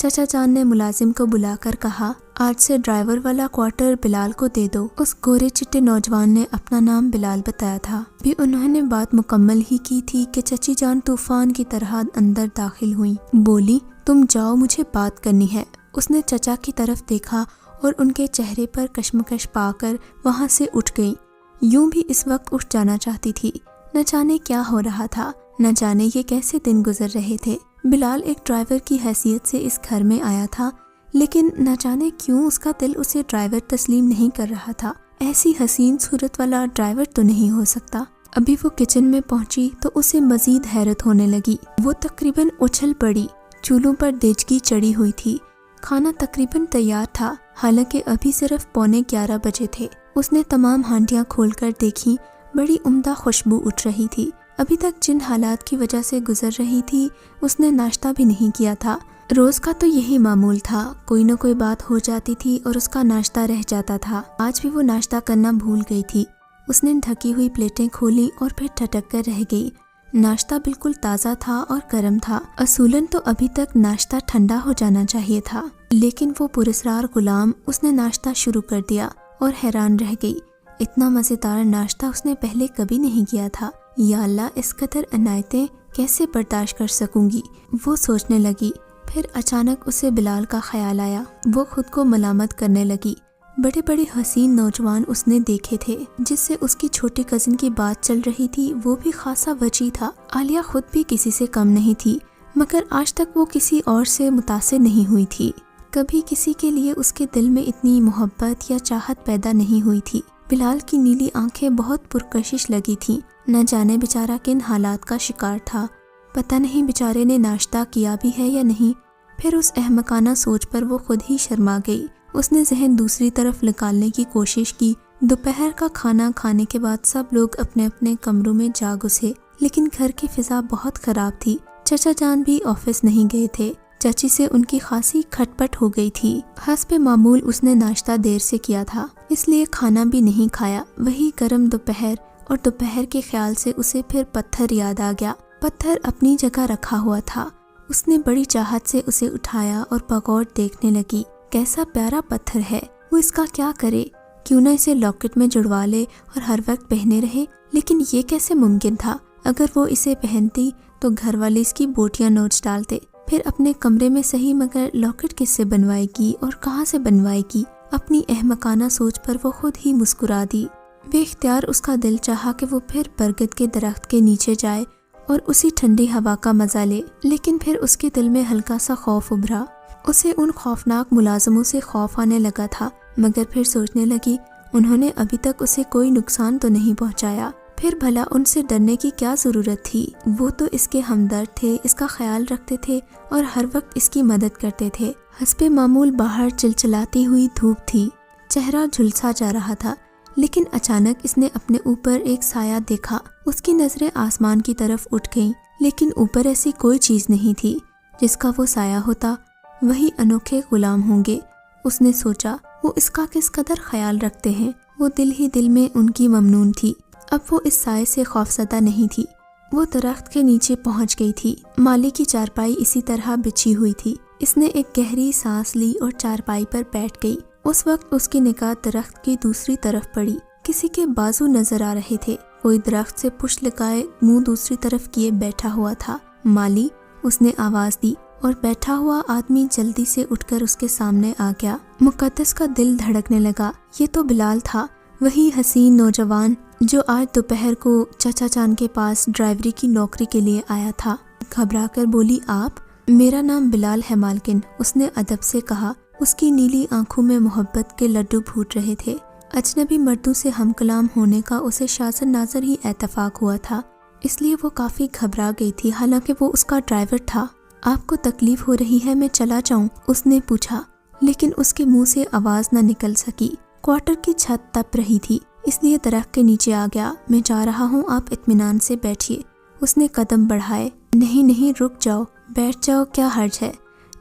چچا جان نے ملازم کو بلا کر کہا، آج سے ڈرائیور والا کوارٹر بلال کو دے دو۔ اس گورے چٹے نوجوان نے اپنا نام بلال بتایا تھا۔ بھی انہوں نے بات مکمل ہی کی تھی کہ چچی جان طوفان کی طرح اندر داخل ہوئیں۔ بولی، تم جاؤ، مجھے بات کرنی ہے۔ اس نے چچا کی طرف دیکھا اور ان کے چہرے پر کشمکش پا کر وہاں سے اٹھ گئی۔ یوں بھی اس وقت اٹھ جانا چاہتی تھی۔ نہ جانے کیا ہو رہا تھا، نہ جانے یہ کیسے دن گزر رہے تھے۔ بلال ایک ڈرائیور کی حیثیت سے اس گھر میں آیا تھا، لیکن نہ جانے کیوں اس کا دل اسے ڈرائیور تسلیم نہیں کر رہا تھا۔ ایسی حسین صورت والا ڈرائیور تو نہیں ہو سکتا۔ ابھی وہ کچن میں پہنچی تو اسے مزید حیرت ہونے لگی۔ وہ تقریباً اچھل پڑی۔ چولہوں پر دیچکی چڑھی ہوئی تھی۔ کھانا تقریباً تیار تھا، حالانکہ ابھی صرف 11:15 بجے تھے۔ اس نے تمام ہانڈیاں کھول کر دیکھی۔ بڑی عمدہ خوشبو اٹھ رہی تھی۔ ابھی تک جن حالات کی وجہ سے گزر رہی تھی اس نے ناشتہ بھی نہیں کیا تھا۔ روز کا تو یہی معمول تھا، کوئی نہ کوئی بات ہو جاتی تھی اور اس کا ناشتہ رہ جاتا تھا۔ آج بھی وہ ناشتہ کرنا بھول گئی تھی۔ اس نے ڈھکی ہوئی پلیٹیں کھولیں اور پھر ٹھٹک کر رہ گئی۔ ناشتہ بالکل تازہ تھا اور گرم تھا۔ اصولاً تو ابھی تک ناشتہ ٹھنڈا ہو جانا چاہیے تھا، لیکن وہ پراسرار غلام اس نے ناشتہ شروع کر دیا اور حیران رہ گئی۔ اتنا مزیدار ناشتہ اس نے پہلے کبھی نہیں کیا تھا۔ یا اللہ، اس قدر عنایتیں کیسے برداشت کر سکوں گی، وہ سوچنے لگی۔ پھر اچانک اسے بلال کا خیال آیا۔ وہ خود کو ملامت کرنے لگی۔ بڑے بڑے حسین نوجوان اس نے دیکھے تھے، جس سے اس کی چھوٹی کزن کی بات چل رہی تھی وہ بھی خاصا وجی تھا۔ عالیہ خود بھی کسی سے کم نہیں تھی، مگر آج تک وہ کسی اور سے متاثر نہیں ہوئی تھی۔ کبھی کسی کے لیے اس کے دل میں اتنی محبت یا چاہت پیدا نہیں ہوئی تھی۔ بلال کی نیلی آنکھیں بہت پرکشش لگی تھیں۔ نہ جانے بیچارہ کن حالات کا شکار تھا۔ پتہ نہیں بیچارے نے ناشتہ کیا بھی ہے یا نہیں۔ پھر اس احمقانہ سوچ پر وہ خود ہی شرما گئی۔ اس نے ذہن دوسری طرف نکالنے کی کوشش کی۔ دوپہر کا کھانا کھانے کے بعد سب لوگ اپنے اپنے کمروں میں جا گھسے، لیکن گھر کی فضا بہت خراب تھی۔ چچا جان بھی آفس نہیں گئے تھے۔ چچی سے ان کی خاصی کھٹ پٹ ہو گئی تھی۔ حسب معمول اس نے ناشتہ دیر سے کیا تھا، اس لیے کھانا بھی نہیں کھایا۔ وہی گرم دوپہر، اور دوپہر کے خیال سے اسے پھر پتھر یاد آ گیا۔ پتھر اپنی جگہ رکھا ہوا تھا۔ اس نے بڑی چاہت سے اسے اٹھایا اور بغور دیکھنے لگی۔ کیسا پیارا پتھر ہے، وہ اس کا کیا کرے؟ کیوں نہ اسے لاکٹ میں جڑوا لے اور ہر وقت پہنے رہے؟ لیکن یہ کیسے ممکن تھا؟ اگر وہ اسے پہنتی تو گھر والے اس کی بوٹیاں نوچ ڈالتے۔ پھر اپنے کمرے میں صحیح، مگر لاکٹ کس سے بنوائے گی اور کہاں سے بنوائے گی؟ اپنی احمقانہ سوچ پر وہ خود ہی مسکرا دی۔ بے اختیار اس کا دل چاہا کہ وہ پھر برگد کے درخت کے نیچے جائے اور اسی ٹھنڈی ہوا کا مزہ لے، لیکن پھر اس کے دل میں ہلکا سا خوف ابھرا۔ اسے ان خوفناک ملازموں سے خوف آنے لگا تھا، مگر پھر سوچنے لگی انہوں نے ابھی تک اسے کوئی نقصان تو نہیں پہنچایا، پھر بھلا ان سے ڈرنے کی کیا ضرورت تھی؟ وہ تو اس کے ہمدرد تھے، اس کا خیال رکھتے تھے اور ہر وقت اس کی مدد کرتے تھے۔ حسب معمول باہر چلچلاتی ہوئی دھوپ تھی، چہرہ جھلسا جا رہا تھا، لیکن اچانک اس نے اپنے اوپر ایک سایہ دیکھا۔ اس کی نظریں آسمان کی طرف اٹھ گئیں، لیکن اوپر ایسی کوئی چیز نہیں تھی۔ جس کا وہ سایہ ہوتا وہی انوکھے غلام ہوں گے۔ اس نے سوچا وہ اس کا کس قدر خیال رکھتے ہیں۔ وہ دل ہی دل میں ان کی ممنون تھی۔ اب وہ اس سائے سے خوفزدہ نہیں تھی۔ وہ درخت کے نیچے پہنچ گئی تھی۔ مالی کی چارپائی اسی طرح بچھی ہوئی تھی۔ اس نے ایک گہری سانس لی اور چارپائی پر بیٹھ گئی۔ اس وقت اس کی نگاہ درخت کی دوسری طرف پڑی۔ کسی کے بازو نظر آ رہے تھے۔ کوئی درخت سے پشت لگائے منہ دوسری طرف کیے بیٹھا ہوا تھا۔ مالی، اس نے آواز دی اور بیٹھا ہوا آدمی جلدی سے اٹھ کر اس کے سامنے آ گیا۔ مقدس کا دل دھڑکنے لگا۔ یہ تو بلال تھا، وہی حسین نوجوان جو آج دوپہر کو چچا جان کے پاس ڈرائیوری کی نوکری کے لیے آیا تھا۔ گھبرا کر بولی، آپ؟ میرا نام بلال ہے مالکن، اس نے ادب سے کہا۔ اس کی نیلی آنکھوں میں محبت کے لڈو پھوٹ رہے تھے۔ اجنبی مردوں سے ہم کلام ہونے کا اسے شاذ ناظر ہی اتفاق ہوا تھا، اس لیے وہ کافی گھبرا گئی تھی، حالانکہ وہ اس کا ڈرائیور تھا۔ آپ کو تکلیف ہو رہی ہے، میں چلا جاؤں؟ اس نے پوچھا، لیکن اس کے منہ سے آواز نہ نکل سکی۔ کوارٹر کی چھت تپ رہی تھی، اس لیے درخت کے نیچے آ گیا۔ میں جا رہا ہوں، آپ اطمینان سے بیٹھیے۔ اس نے قدم بڑھائے۔ نہیں نہیں، رک جاؤ، بیٹھ جاؤ، کیا حرج ہے؟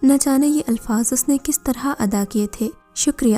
نہ جانے یہ الفاظ اس نے کس طرح ادا کیے تھے۔ شکریہ۔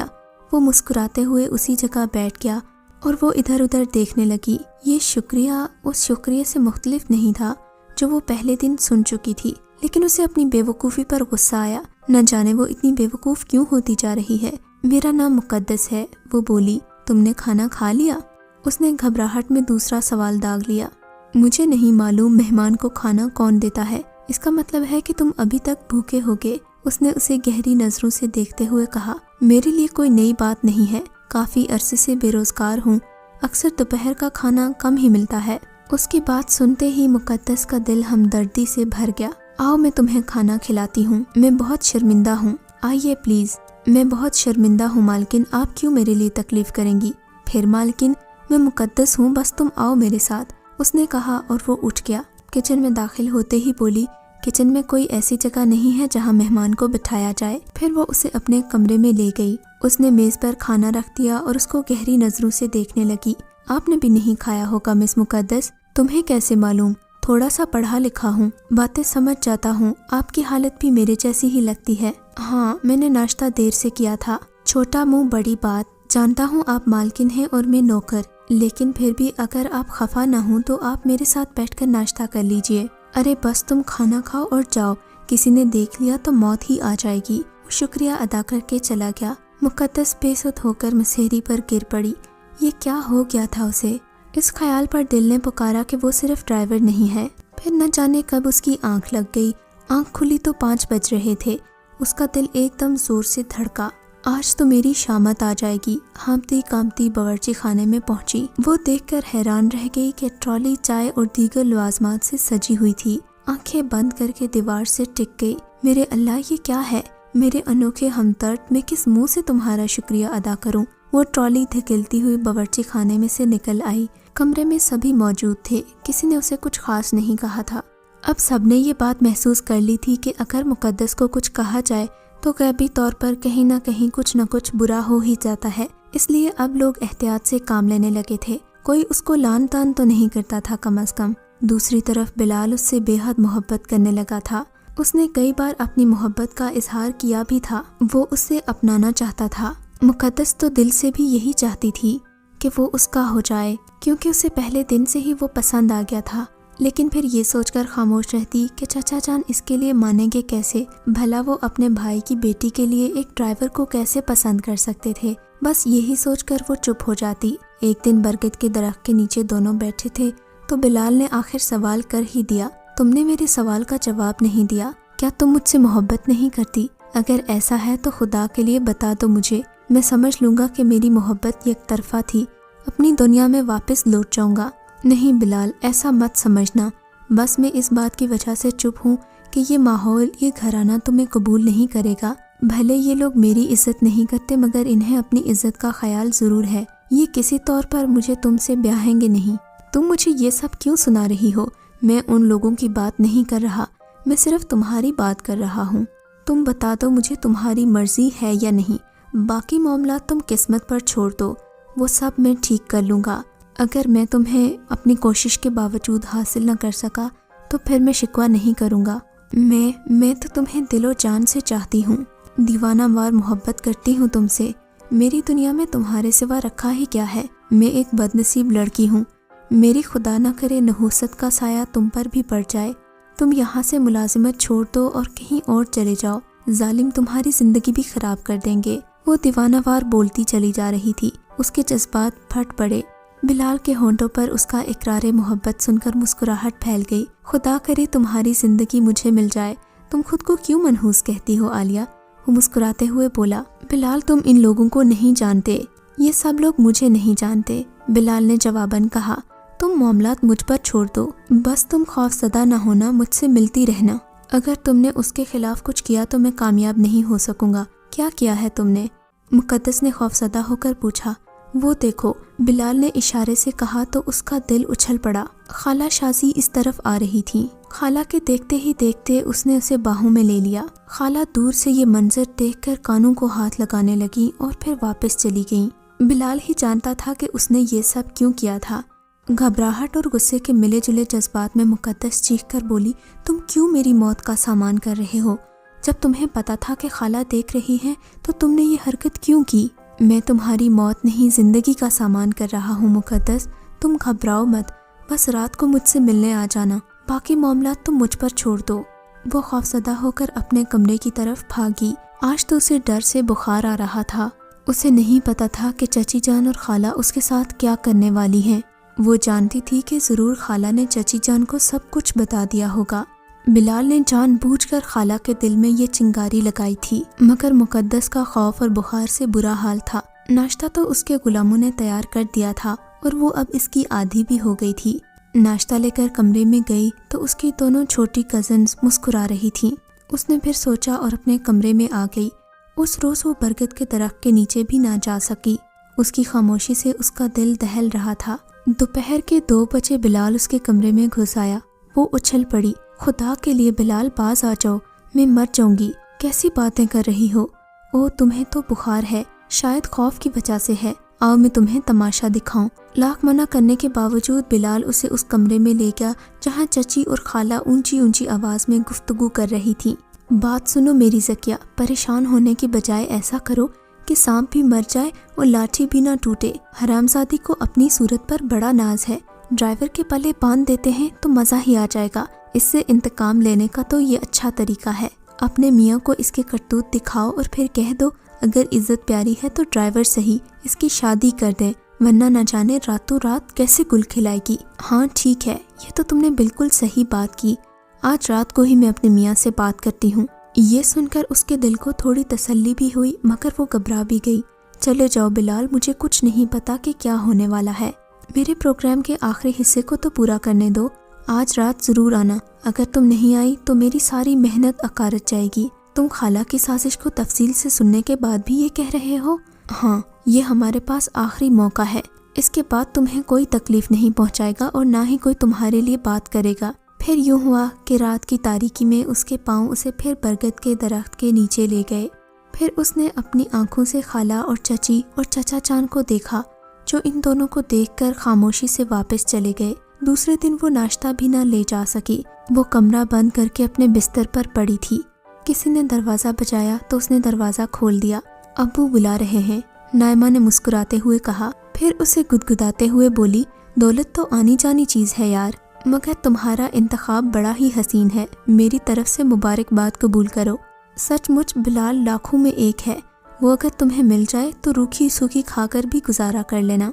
وہ مسکراتے ہوئے اسی جگہ بیٹھ گیا اور وہ ادھر ادھر دیکھنے لگی۔ یہ شکریہ اس شکریہ سے مختلف نہیں تھا جو وہ پہلے دن سن چکی تھی، لیکن اسے اپنی بے وقوفی پر غصہ آیا۔ نہ جانے وہ اتنی بیوقوف کیوں ہوتی جا رہی ہے۔ میرا نام مقدس ہے، وہ بولی۔ تم نے کھانا کھا لیا؟ اس نے گھبراہٹ میں دوسرا سوال داغ لیا۔ مجھے نہیں معلوم مہمان کو کھانا کون دیتا ہے، اس کا مطلب ہے کہ تم ابھی تک بھوکے ہوگے۔ اس نے اسے گہری نظروں سے دیکھتے ہوئے کہا، میرے لیے کوئی نئی بات نہیں ہے، کافی عرصے سے بے روزگار ہوں، اکثر دوپہر کا کھانا کم ہی ملتا ہے۔ اس کی بات سنتے ہی مقدس کا دل ہمدردی سے بھر گیا۔ آؤ میں تمہیں کھانا کھلاتی ہوں، میں بہت شرمندہ ہوں، آئیے پلیز۔ میں بہت شرمندہ ہوں مالکن، آپ کیوں میرے لیے تکلیف کریں گی؟ پھر مالکن، میں مقدس ہوں، بس تم آؤ میرے ساتھ، اس نے کہا اور وہ اٹھ گیا۔ کچن میں داخل ہوتے ہی بولی، کچن میں کوئی ایسی جگہ نہیں ہے جہاں مہمان کو بٹھایا جائے۔ پھر وہ اسے اپنے کمرے میں لے گئی۔ اس نے میز پر کھانا رکھ دیا اور اس کو گہری نظروں سے دیکھنے لگی۔ آپ نے بھی نہیں کھایا ہوگا مس مقدس؟ تمہیں کیسے معلوم؟ تھوڑا سا پڑھا لکھا ہوں، باتیں سمجھ جاتا ہوں، آپ کی حالت بھی میرے جیسی ہی لگتی ہے۔ ہاں، میں نے ناشتہ دیر سے کیا تھا۔ چھوٹا منہ بڑی بات، جانتا ہوں آپ مالکن ہیں اور میں نوکر، لیکن پھر بھی اگر آپ خفا نہ ہوں تو آپ میرے ساتھ بیٹھ کر ناشتہ کر لیجئے۔ ارے بس تم کھانا کھاؤ اور جاؤ، کسی نے دیکھ لیا تو موت ہی آ جائے گی۔ وہ شکریہ ادا کر کے چلا گیا۔ مقدس بے سود ہو کر مسہری پر گر پڑی۔ یہ کیا ہو گیا تھا اسے؟ اس خیال پر دل نے پکارا کہ وہ صرف ڈرائیور نہیں ہے۔ پھر نہ جانے کب اس کی آنکھ لگ گئی۔ آنکھ کھلی تو 5 بج رہے تھے۔ اس کا دل ایک دم زور سے دھڑکا۔ آج تو میری شامت آ جائے گی۔ ہانپتی کانپتی باورچی خانے میں پہنچی۔ وہ دیکھ کر حیران رہ گئی کہ ٹرالی چائے اور دیگر لوازمات سے سجی ہوئی تھی۔ آنکھیں بند کر کے دیوار سے ٹک گئی۔ میرے اللہ، یہ کیا ہے؟ میرے انوکھے ہمدرد، میں کس منہ سے تمہارا شکریہ ادا کروں؟ وہ ٹرالی دھکیلتی ہوئی باورچی خانے میں سے نکل آئی۔ کمرے میں سبھی موجود تھے، کسی نے اسے کچھ خاص نہیں کہا تھا۔ اب سب نے یہ بات محسوس کر لی تھی کہ اگر مقدس کو کچھ کہا جائے تو غیبی طور پر کہیں نہ کہیں کچھ نہ کچھ برا ہو ہی جاتا ہے، اس لیے اب لوگ احتیاط سے کام لینے لگے تھے۔ کوئی اس کو لان تان تو نہیں کرتا تھا کم از کم۔ دوسری طرف بلال اس سے بے حد محبت کرنے لگا تھا۔ اس نے کئی بار اپنی محبت کا اظہار کیا بھی تھا، وہ اس سے اپنانا چاہتا تھا۔ مقدس تو دل سے بھی یہی چاہتی تھی کہ وہ اس کا ہو جائے، کیونکہ اسے پہلے دن سے ہی وہ پسند آ گیا تھا، لیکن پھر یہ سوچ کر خاموش رہتی کہ چچا جان اس کے لیے مانیں گے کیسے؟ بھلا وہ اپنے بھائی کی بیٹی کے لیے ایک ڈرائیور کو کیسے پسند کر سکتے تھے؟ بس یہی سوچ کر وہ چپ ہو جاتی۔ ایک دن برگد کے درخت کے نیچے دونوں بیٹھے تھے تو بلال نے آخر سوال کر ہی دیا، تم نے میرے سوال کا جواب نہیں دیا، کیا تم مجھ سے محبت نہیں کرتی؟ اگر ایسا ہے تو خدا کے لیے بتا دو مجھے، میں سمجھ لوں گا کہ میری محبت یک طرفہ تھی، اپنی دنیا میں واپس لوٹ جاؤں گا۔ نہیں بلال، ایسا مت سمجھنا، بس میں اس بات کی وجہ سے چپ ہوں کہ یہ ماحول، یہ گھرانہ تمہیں قبول نہیں کرے گا۔ بھلے یہ لوگ میری عزت نہیں کرتے مگر انہیں اپنی عزت کا خیال ضرور ہے۔ یہ کسی طور پر مجھے تم سے بیاہیں گے نہیں۔ تم مجھے یہ سب کیوں سنا رہی ہو؟ میں ان لوگوں کی بات نہیں کر رہا، میں صرف تمہاری بات کر رہا ہوں۔ تم بتا دو مجھے تمہاری مرضی ہے یا نہیں، باقی معاملات تم قسمت پر چھوڑ دو، وہ سب میں ٹھیک کر لوں گا۔ اگر میں تمہیں اپنی کوشش کے باوجود حاصل نہ کر سکا تو پھر میں شکوہ نہیں کروں گا۔ میں تو تمہیں دل و جان سے چاہتی ہوں، دیوانہ وار محبت کرتی ہوں تم سے۔ میری دنیا میں تمہارے سوا رکھا ہی کیا ہے؟ میں ایک بد نصیب لڑکی ہوں، میری خدا نہ کرے نحوست کا سایہ تم پر بھی پڑ جائے۔ تم یہاں سے ملازمت چھوڑ دو اور کہیں اور چلے جاؤ، ظالم تمہاری زندگی بھی خراب کر دیں گے۔ وہ دیوانہ وار بولتی چلی جا رہی تھی، اس کے جذبات پھٹ پڑے۔ بلال کے ہونٹوں پر اس کا اقرار محبت سن کر مسکراہٹ پھیل گئی۔ خدا کرے تمہاری زندگی مجھے مل جائے۔ تم خود کو کیوں منحوس کہتی ہو عالیہ؟ وہ مسکراتے ہوئے بولا۔ بلال تم ان لوگوں کو نہیں جانتے، یہ سب لوگ مجھے نہیں جانتے، بلال نے جواباً کہا۔ تم معاملات مجھ پر چھوڑ دو، بس تم خوف زدہ نہ ہونا، مجھ سے ملتی رہنا۔ اگر تم نے اس کے خلاف کچھ کیا تو میں کامیاب نہیں ہو سکوں گا۔ کیا کیا ہے تم نے؟ مقدس نے خوف زدہ ہو کر پوچھا۔ وہ دیکھو، بلال نے اشارے سے کہا تو اس کا دل اچھل پڑا۔ خالہ شازی اس طرف آ رہی تھی۔ خالہ کے دیکھتے ہی دیکھتے اس نے اسے باہوں میں لے لیا۔ خالہ دور سے یہ منظر دیکھ کر کانوں کو ہاتھ لگانے لگی اور پھر واپس چلی گئیں۔ بلال ہی جانتا تھا کہ اس نے یہ سب کیوں کیا تھا۔ گھبراہٹ اور غصے کے ملے جلے جذبات میں مقدس چیخ کر بولی، تم کیوں میری موت کا سامان کر رہے ہو؟ جب تمہیں پتا تھا کہ خالہ دیکھ رہی ہیں تو تم نے یہ حرکت کیوں کی؟ میں تمہاری موت نہیں، زندگی کا سامان کر رہا ہوں مقدس، تم گھبراؤ مت، بس رات کو مجھ سے ملنے آ جانا، باقی معاملات تم مجھ پر چھوڑ دو۔ وہ خوفزدہ ہو کر اپنے کمرے کی طرف بھاگی۔ آج تو اسے ڈر سے بخار آ رہا تھا۔ اسے نہیں پتا تھا کہ چچی جان اور خالہ اس کے ساتھ کیا کرنے والی ہیں۔ وہ جانتی تھی کہ ضرور خالہ نے چچی جان کو سب کچھ بتا دیا ہوگا۔ بلال نے جان بوجھ کر خالہ کے دل میں یہ چنگاری لگائی تھی، مگر مقدس کا خوف اور بخار سے برا حال تھا۔ ناشتہ تو اس کے غلاموں نے تیار کر دیا تھا اور وہ اب اس کی عادی بھی ہو گئی تھی۔ ناشتہ لے کر کمرے میں گئی تو اس کی دونوں چھوٹی کزنز مسکرا رہی تھیں۔ اس نے پھر سوچا اور اپنے کمرے میں آ گئی۔ اس روز وہ برگد کے درخت کے نیچے بھی نہ جا سکی۔ اس کی خاموشی سے اس کا دل دہل رہا تھا۔ دوپہر کے 2 بجے بلال اس کے کمرے میں گھس آیا۔ وہ اچھل پڑی۔ خدا کے لیے بلال باز آ جاؤ، میں مر جاؤں گی، کیسی باتیں کر رہی ہو؟ او تمہیں تو بخار ہے، شاید خوف کی وجہ سے ہے، آؤ میں تمہیں تماشا دکھاؤں۔ لاکھ منع کرنے کے باوجود بلال اسے اس کمرے میں لے گیا جہاں چچی اور خالہ اونچی اونچی آواز میں گفتگو کر رہی تھیں۔ بات سنو میری زکیہ، پریشان ہونے کی بجائے ایسا کرو کہ سانپ بھی مر جائے اور لاٹھی بھی نہ ٹوٹے۔ حرامزادی کو اپنی صورت پر بڑا ناز ہے، ڈرائیور کے پلے باندھ دیتے ہیں تو مزہ ہی آ جائے گا۔ اس سے انتقام لینے کا تو یہ اچھا طریقہ ہے۔ اپنے میاں کو اس کے کرتوت دکھاؤ اور پھر کہہ دو اگر عزت پیاری ہے تو ڈرائیور صحیح اس کی شادی کر دیں، ورنہ نہ جانے راتوں رات کیسے گل کھلائے گی۔ ہاں ٹھیک ہے، یہ تو تم نے بالکل صحیح بات کی، آج رات کو ہی میں اپنے میاں سے بات کرتی ہوں۔ یہ سن کر اس کے دل کو تھوڑی تسلی بھی ہوئی، مگر وہ گھبرا بھی گئی۔ چلے جاؤ بلال، مجھے کچھ نہیں پتا کہ کیا ہونے والا ہے، میرے پروگرام کے آخری حصے کو تو پورا کرنے دو۔ آج رات ضرور آنا، اگر تم نہیں آئی تو میری ساری محنت اکارت جائے گی۔ تم خالہ کی سازش کو تفصیل سے سننے کے بعد بھی یہ کہہ رہے ہو؟ ہاں، یہ ہمارے پاس آخری موقع ہے، اس کے بعد تمہیں کوئی تکلیف نہیں پہنچائے گا اور نہ ہی کوئی تمہارے لیے بات کرے گا۔ پھر یوں ہوا کہ رات کی تاریکی میں اس کے پاؤں اسے پھر برگد کے درخت کے نیچے لے گئے۔ پھر اس نے اپنی آنکھوں سے خالہ اور چچی اور چچا جان کو دیکھا، جو ان دونوں کو دیکھ کر خاموشی سے واپس چلے گئے۔ دوسرے دن وہ ناشتہ بھی نہ لے جا سکی۔ وہ کمرہ بند کر کے اپنے بستر پر پڑی تھی۔ کسی نے دروازہ بجایا تو اس نے دروازہ کھول دیا۔ ابو بلا رہے ہیں، نائمہ نے مسکراتے ہوئے کہا۔ پھر اسے گدگداتے ہوئے بولی، دولت تو آنی جانی چیز ہے یار، مگر تمہارا انتخاب بڑا ہی حسین ہے، میری طرف سے مبارکباد قبول کرو۔ سچ مچ بلال لاکھوں میں ایک ہے، وہ اگر تمہیں مل جائے تو روکھی سوکھی کھا کر بھی گزارا کر لینا۔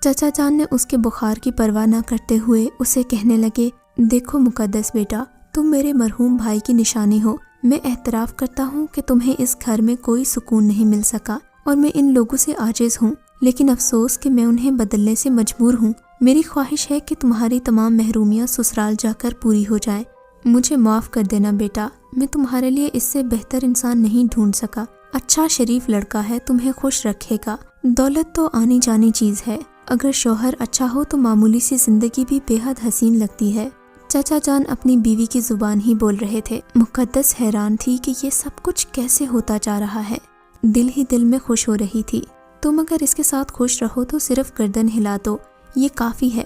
چچا جان نے اس کے بخار کی پرواہ نہ کرتے ہوئے اسے کہنے لگے، دیکھو مقدس بیٹا، تم میرے مرحوم بھائی کی نشانی ہو۔ میں اعتراف کرتا ہوں کہ تمہیں اس گھر میں کوئی سکون نہیں مل سکا اور میں ان لوگوں سے عاجز ہوں، لیکن افسوس کہ میں انہیں بدلنے سے مجبور ہوں۔ میری خواہش ہے کہ تمہاری تمام محرومیاں سسرال جا کر پوری ہو جائیں۔ مجھے معاف کر دینا بیٹا، میں تمہارے لیے اس سے بہتر انسان نہیں ڈھونڈ سکا۔ اچھا شریف لڑکا ہے، تمہیں خوش رکھے گا۔ دولت تو آنی جانی چیز ہے، اگر شوہر اچھا ہو تو معمولی سی زندگی بھی بے حد حسین لگتی ہے۔ چچا جان اپنی بیوی کی زبان ہی بول رہے تھے۔ مقدس حیران تھی کہ یہ سب کچھ کیسے ہوتا جا رہا ہے، دل ہی دل میں خوش ہو رہی تھی۔ تم اگر اس کے ساتھ خوش رہو تو صرف گردن ہلا دو، یہ کافی ہے۔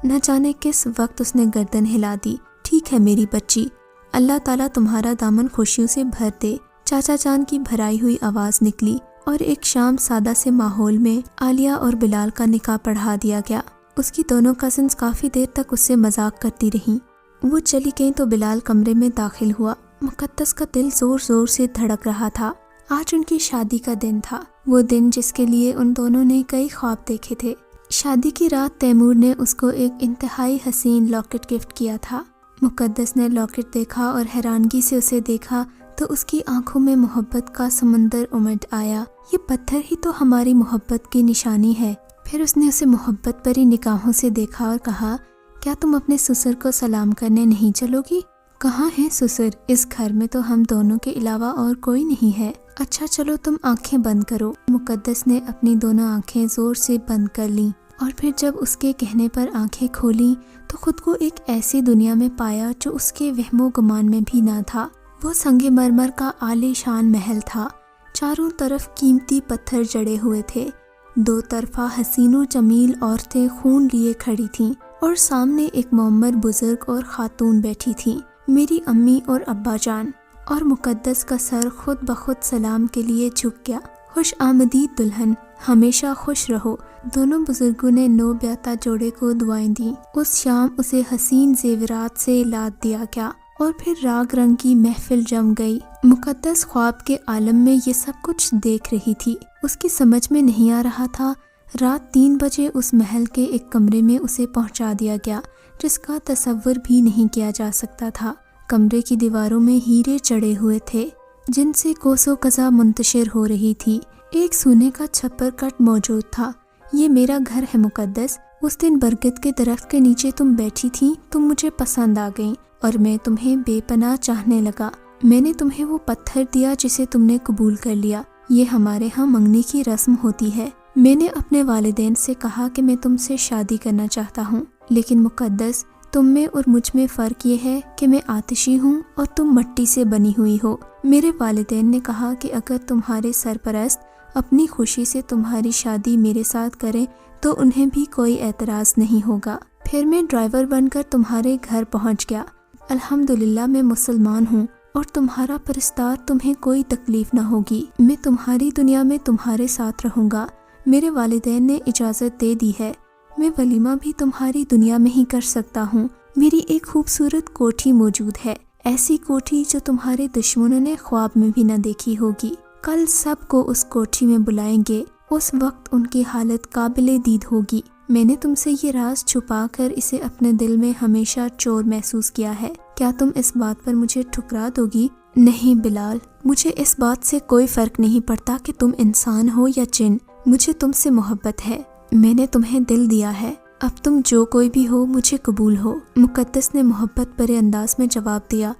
نہ جانے کس وقت اس نے گردن ہلا دی۔ ٹھیک ہے میری بچی، اللہ تعالیٰ تمہارا دامن خوشیوں سے بھر دے۔ چاچا جان کی بھرائی ہوئی آواز نکلی اور ایک شام سادہ سے ماحول میں عالیہ اور بلال کا نکاح پڑھا دیا گیا۔ اس کی دونوں کزنز کافی دیر تک اس سے مذاق کرتی رہیں۔ وہ چلی گئیں تو بلال کمرے میں داخل ہوا۔ مقدس کا دل زور زور سے دھڑک رہا تھا۔ آج ان کی شادی کا دن تھا، وہ دن جس کے لیے ان دونوں نے کئی خواب دیکھے تھے۔ شادی کی رات تیمور نے اس کو ایک انتہائی حسین لاکٹ گفٹ کیا تھا۔ مقدس نے لاکٹ دیکھا اور حیرانگی سے اسے دیکھا تو اس کی آنکھوں میں محبت کا سمندر امڈ آیا۔ یہ پتھر ہی تو ہماری محبت کی نشانی ہے۔ پھر اس نے اسے محبت بھری نگاہوں سے دیکھا اور کہا، کیا تم اپنے سسر کو سلام کرنے نہیں چلو گی؟ کہاں ہے سسر؟ اس گھر میں تو ہم دونوں کے علاوہ اور کوئی نہیں ہے۔ اچھا چلو تم آنکھیں بند کرو۔ مقدس نے اپنی دونوں آنکھیں زور سے بند کر لیں اور پھر جب اس کے کہنے پر آنکھیں کھولیں تو خود کو ایک ایسی دنیا میں پایا جو اس کے وہم و گمان میں بھی نہ تھا۔ وہ سنگ مرمر کا عالی شان محل تھا، چاروں طرف قیمتی پتھر جڑے ہوئے تھے، دو طرفہ حسین و جمیل عورتیں خون لیے کھڑی تھیں اور سامنے ایک معمر بزرگ اور خاتون بیٹھی تھیں، میری امی اور ابا جان۔ اور مقدس کا سر خود بخود سلام کے لیے جھک گیا۔ خوش آمدید دلہن، ہمیشہ خوش رہو۔ دونوں بزرگوں نے نو بیاہتا جوڑے کو دعائیں دیں۔ اس شام اسے حسین زیورات سے لاد دیا گیا اور پھر راگ رنگ کی محفل جم گئی۔ مقدس خواب کے عالم میں یہ سب کچھ دیکھ رہی تھی۔ اس کی سمجھ میں نہیں آ رہا تھا۔ رات 3 بجے اس محل کے ایک کمرے میں اسے پہنچا دیا گیا جس کا تصور بھی نہیں کیا جا سکتا تھا۔ کمرے کی دیواروں میں ہیرے چڑھے ہوئے تھے جن سے کوسوں قزح منتشر ہو رہی تھی۔ ایک سونے کا چھپر کٹ موجود تھا۔ یہ میرا گھر ہے مقدس۔ اس دن برگد کے درخت کے نیچے تم بیٹھی تھی، تم مجھے پسند آ گئیں اور میں تمہیں بے پناہ چاہنے لگا۔ میں نے تمہیں وہ پتھر دیا جسے تم نے قبول کر لیا۔ یہ ہمارے ہاں منگنی کی رسم ہوتی ہے۔ میں نے اپنے والدین سے کہا کہ میں تم سے شادی کرنا چاہتا ہوں، لیکن مقدس تم میں اور مجھ میں فرق یہ ہے کہ میں آتشی ہوں اور تم مٹی سے بنی ہوئی ہو۔ میرے والدین نے کہا کہ اگر تمہارے سرپرست اپنی خوشی سے تمہاری شادی میرے ساتھ کریں تو انہیں بھی کوئی اعتراض نہیں ہوگا۔ پھر میں ڈرائیور بن کر تمہارے گھر پہنچ گیا۔ الحمدللہ میں مسلمان ہوں اور تمہارا پرستار، تمہیں کوئی تکلیف نہ ہوگی۔ میں تمہاری دنیا میں تمہارے ساتھ رہوں گا۔ میرے والدین نے اجازت دے دی ہے۔ میں ولیمہ بھی تمہاری دنیا میں ہی کر سکتا ہوں۔ میری ایک خوبصورت کوٹھی موجود ہے، ایسی کوٹھی جو تمہارے دشمنوں نے خواب میں بھی نہ دیکھی ہوگی۔ کل سب کو اس کوٹھی میں بلائیں گے، اس وقت ان کی حالت قابل دید ہوگی۔ میں نے تم سے یہ راز چھپا کر اسے اپنے دل میں ہمیشہ چور محسوس کیا ہے۔ کیا تم اس بات پر مجھے ٹھکرا دو گی؟ نہیں بلال، مجھے اس بات سے کوئی فرق نہیں پڑتا کہ تم انسان ہو یا جن۔ مجھے تم سے محبت ہے۔ میں نے تمہیں دل دیا ہے، اب تم جو کوئی بھی ہو مجھے قبول ہو۔ مقدس نے محبت بھرے انداز میں جواب دیا۔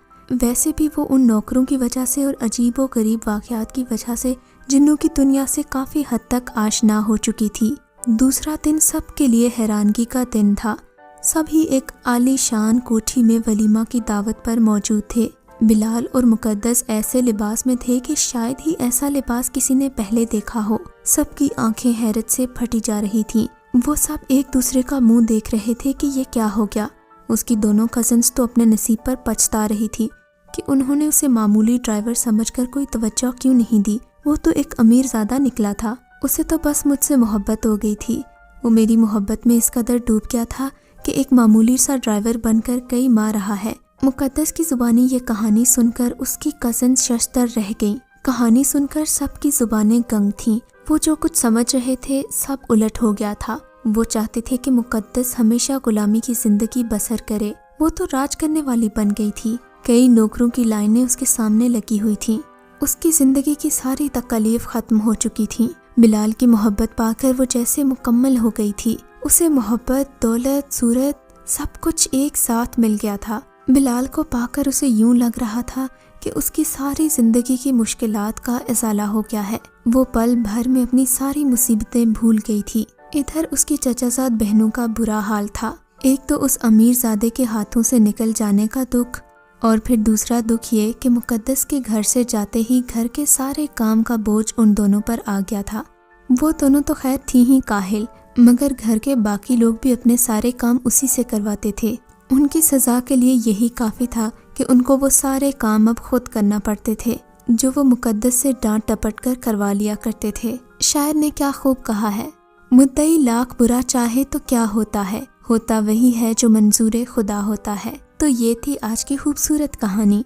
ویسے بھی وہ ان نوکروں کی وجہ سے اور عجیب و غریب واقعات کی وجہ سے جنوں کی دنیا سے کافی حد تک آشنا ہو چکی تھی۔ دوسرا دن سب کے لیے حیرانگی کا دن تھا۔ سبھی ایک عالی شان کوٹھی میں ولیمہ کی دعوت پر موجود تھے۔ بلال اور مقدس ایسے لباس میں تھے کہ شاید ہی ایسا لباس کسی نے پہلے دیکھا ہو۔ سب کی آنکھیں حیرت سے پھٹی جا رہی تھیں۔ وہ سب ایک دوسرے کا منہ دیکھ رہے تھے کہ یہ کیا ہو گیا۔ اس کی دونوں کزنز تو اپنے نصیب پر پچھتا رہی تھی کہ انہوں نے اسے معمولی ڈرائیور سمجھ کر کوئی توجہ کیوں نہیں دی۔ وہ تو ایک امیر زادہ نکلا تھا، اسے تو بس مجھ سے محبت ہو گئی تھی۔ وہ میری محبت میں اس قدر ڈوب گیا تھا کہ ایک معمولی سا ڈرائیور بن کر کئی ماہ رہا ہے۔ مقدس کی زبانی یہ کہانی سن کر اس کی کزن ششدر رہ گئیں۔ کہانی سن کر سب کی زبانیں گنگ تھیں۔ وہ جو کچھ سمجھ رہے تھے سب الٹ ہو گیا تھا۔ وہ چاہتے تھے کہ مقدس ہمیشہ غلامی کی زندگی بسر کرے۔ وہ تو راج کرنے والی بن گئی تھی۔ کئی نوکروں کی لائنیں اس کے سامنے لگی ہوئی تھیں۔ اس کی زندگی کی ساری تکالیف ختم ہو چکی تھیں۔ بلال کی محبت پا کر وہ جیسے مکمل ہو گئی تھی۔ اسے محبت، دولت، صورت سب کچھ ایک ساتھ مل گیا تھا۔ بلال کو پا کر اسے یوں لگ رہا تھا کہ اس کی ساری زندگی کی مشکلات کا ازالہ ہو گیا ہے۔ وہ پل بھر میں اپنی ساری مصیبتیں بھول گئی تھی۔ ادھر اس کی چچا زاد بہنوں کا برا حال تھا۔ ایک تو اس امیر زادے کے ہاتھوں سے نکل جانے کا دکھ، اور پھر دوسرا دکھ یہ کہ مقدس کے گھر سے جاتے ہی گھر کے سارے کام کا بوجھ ان دونوں پر آ گیا تھا۔ وہ دونوں تو خیر تھی ہی کاہل، مگر گھر کے باقی لوگ بھی اپنے سارے کام اسی سے کرواتے تھے۔ ان کی سزا کے لیے یہی کافی تھا کہ ان کو وہ سارے کام اب خود کرنا پڑتے تھے جو وہ مقدس سے ڈانٹ ٹپٹ کر کروا لیا کرتے تھے۔ شاعر نے کیا خوب کہا ہے، مدعی لاکھ برا چاہے تو کیا ہوتا ہے، ہوتا وہی ہے جو منظور خدا ہوتا ہے۔ تو یہ تھی آج کی خوبصورت کہانی۔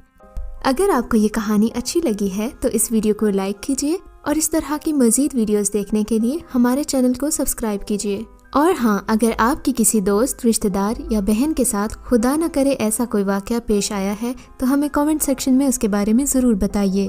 اگر آپ کو یہ کہانی اچھی لگی ہے تو اس ویڈیو کو لائک کیجیے اور اس طرح کی مزید ویڈیوز دیکھنے کے لیے ہمارے چینل کو سبسکرائب کیجیے۔ اور ہاں، اگر آپ کی کسی دوست، رشتہ دار یا بہن کے ساتھ خدا نہ کرے ایسا کوئی واقعہ پیش آیا ہے تو ہمیں کامنٹ سیکشن میں اس کے بارے میں ضرور بتائیے۔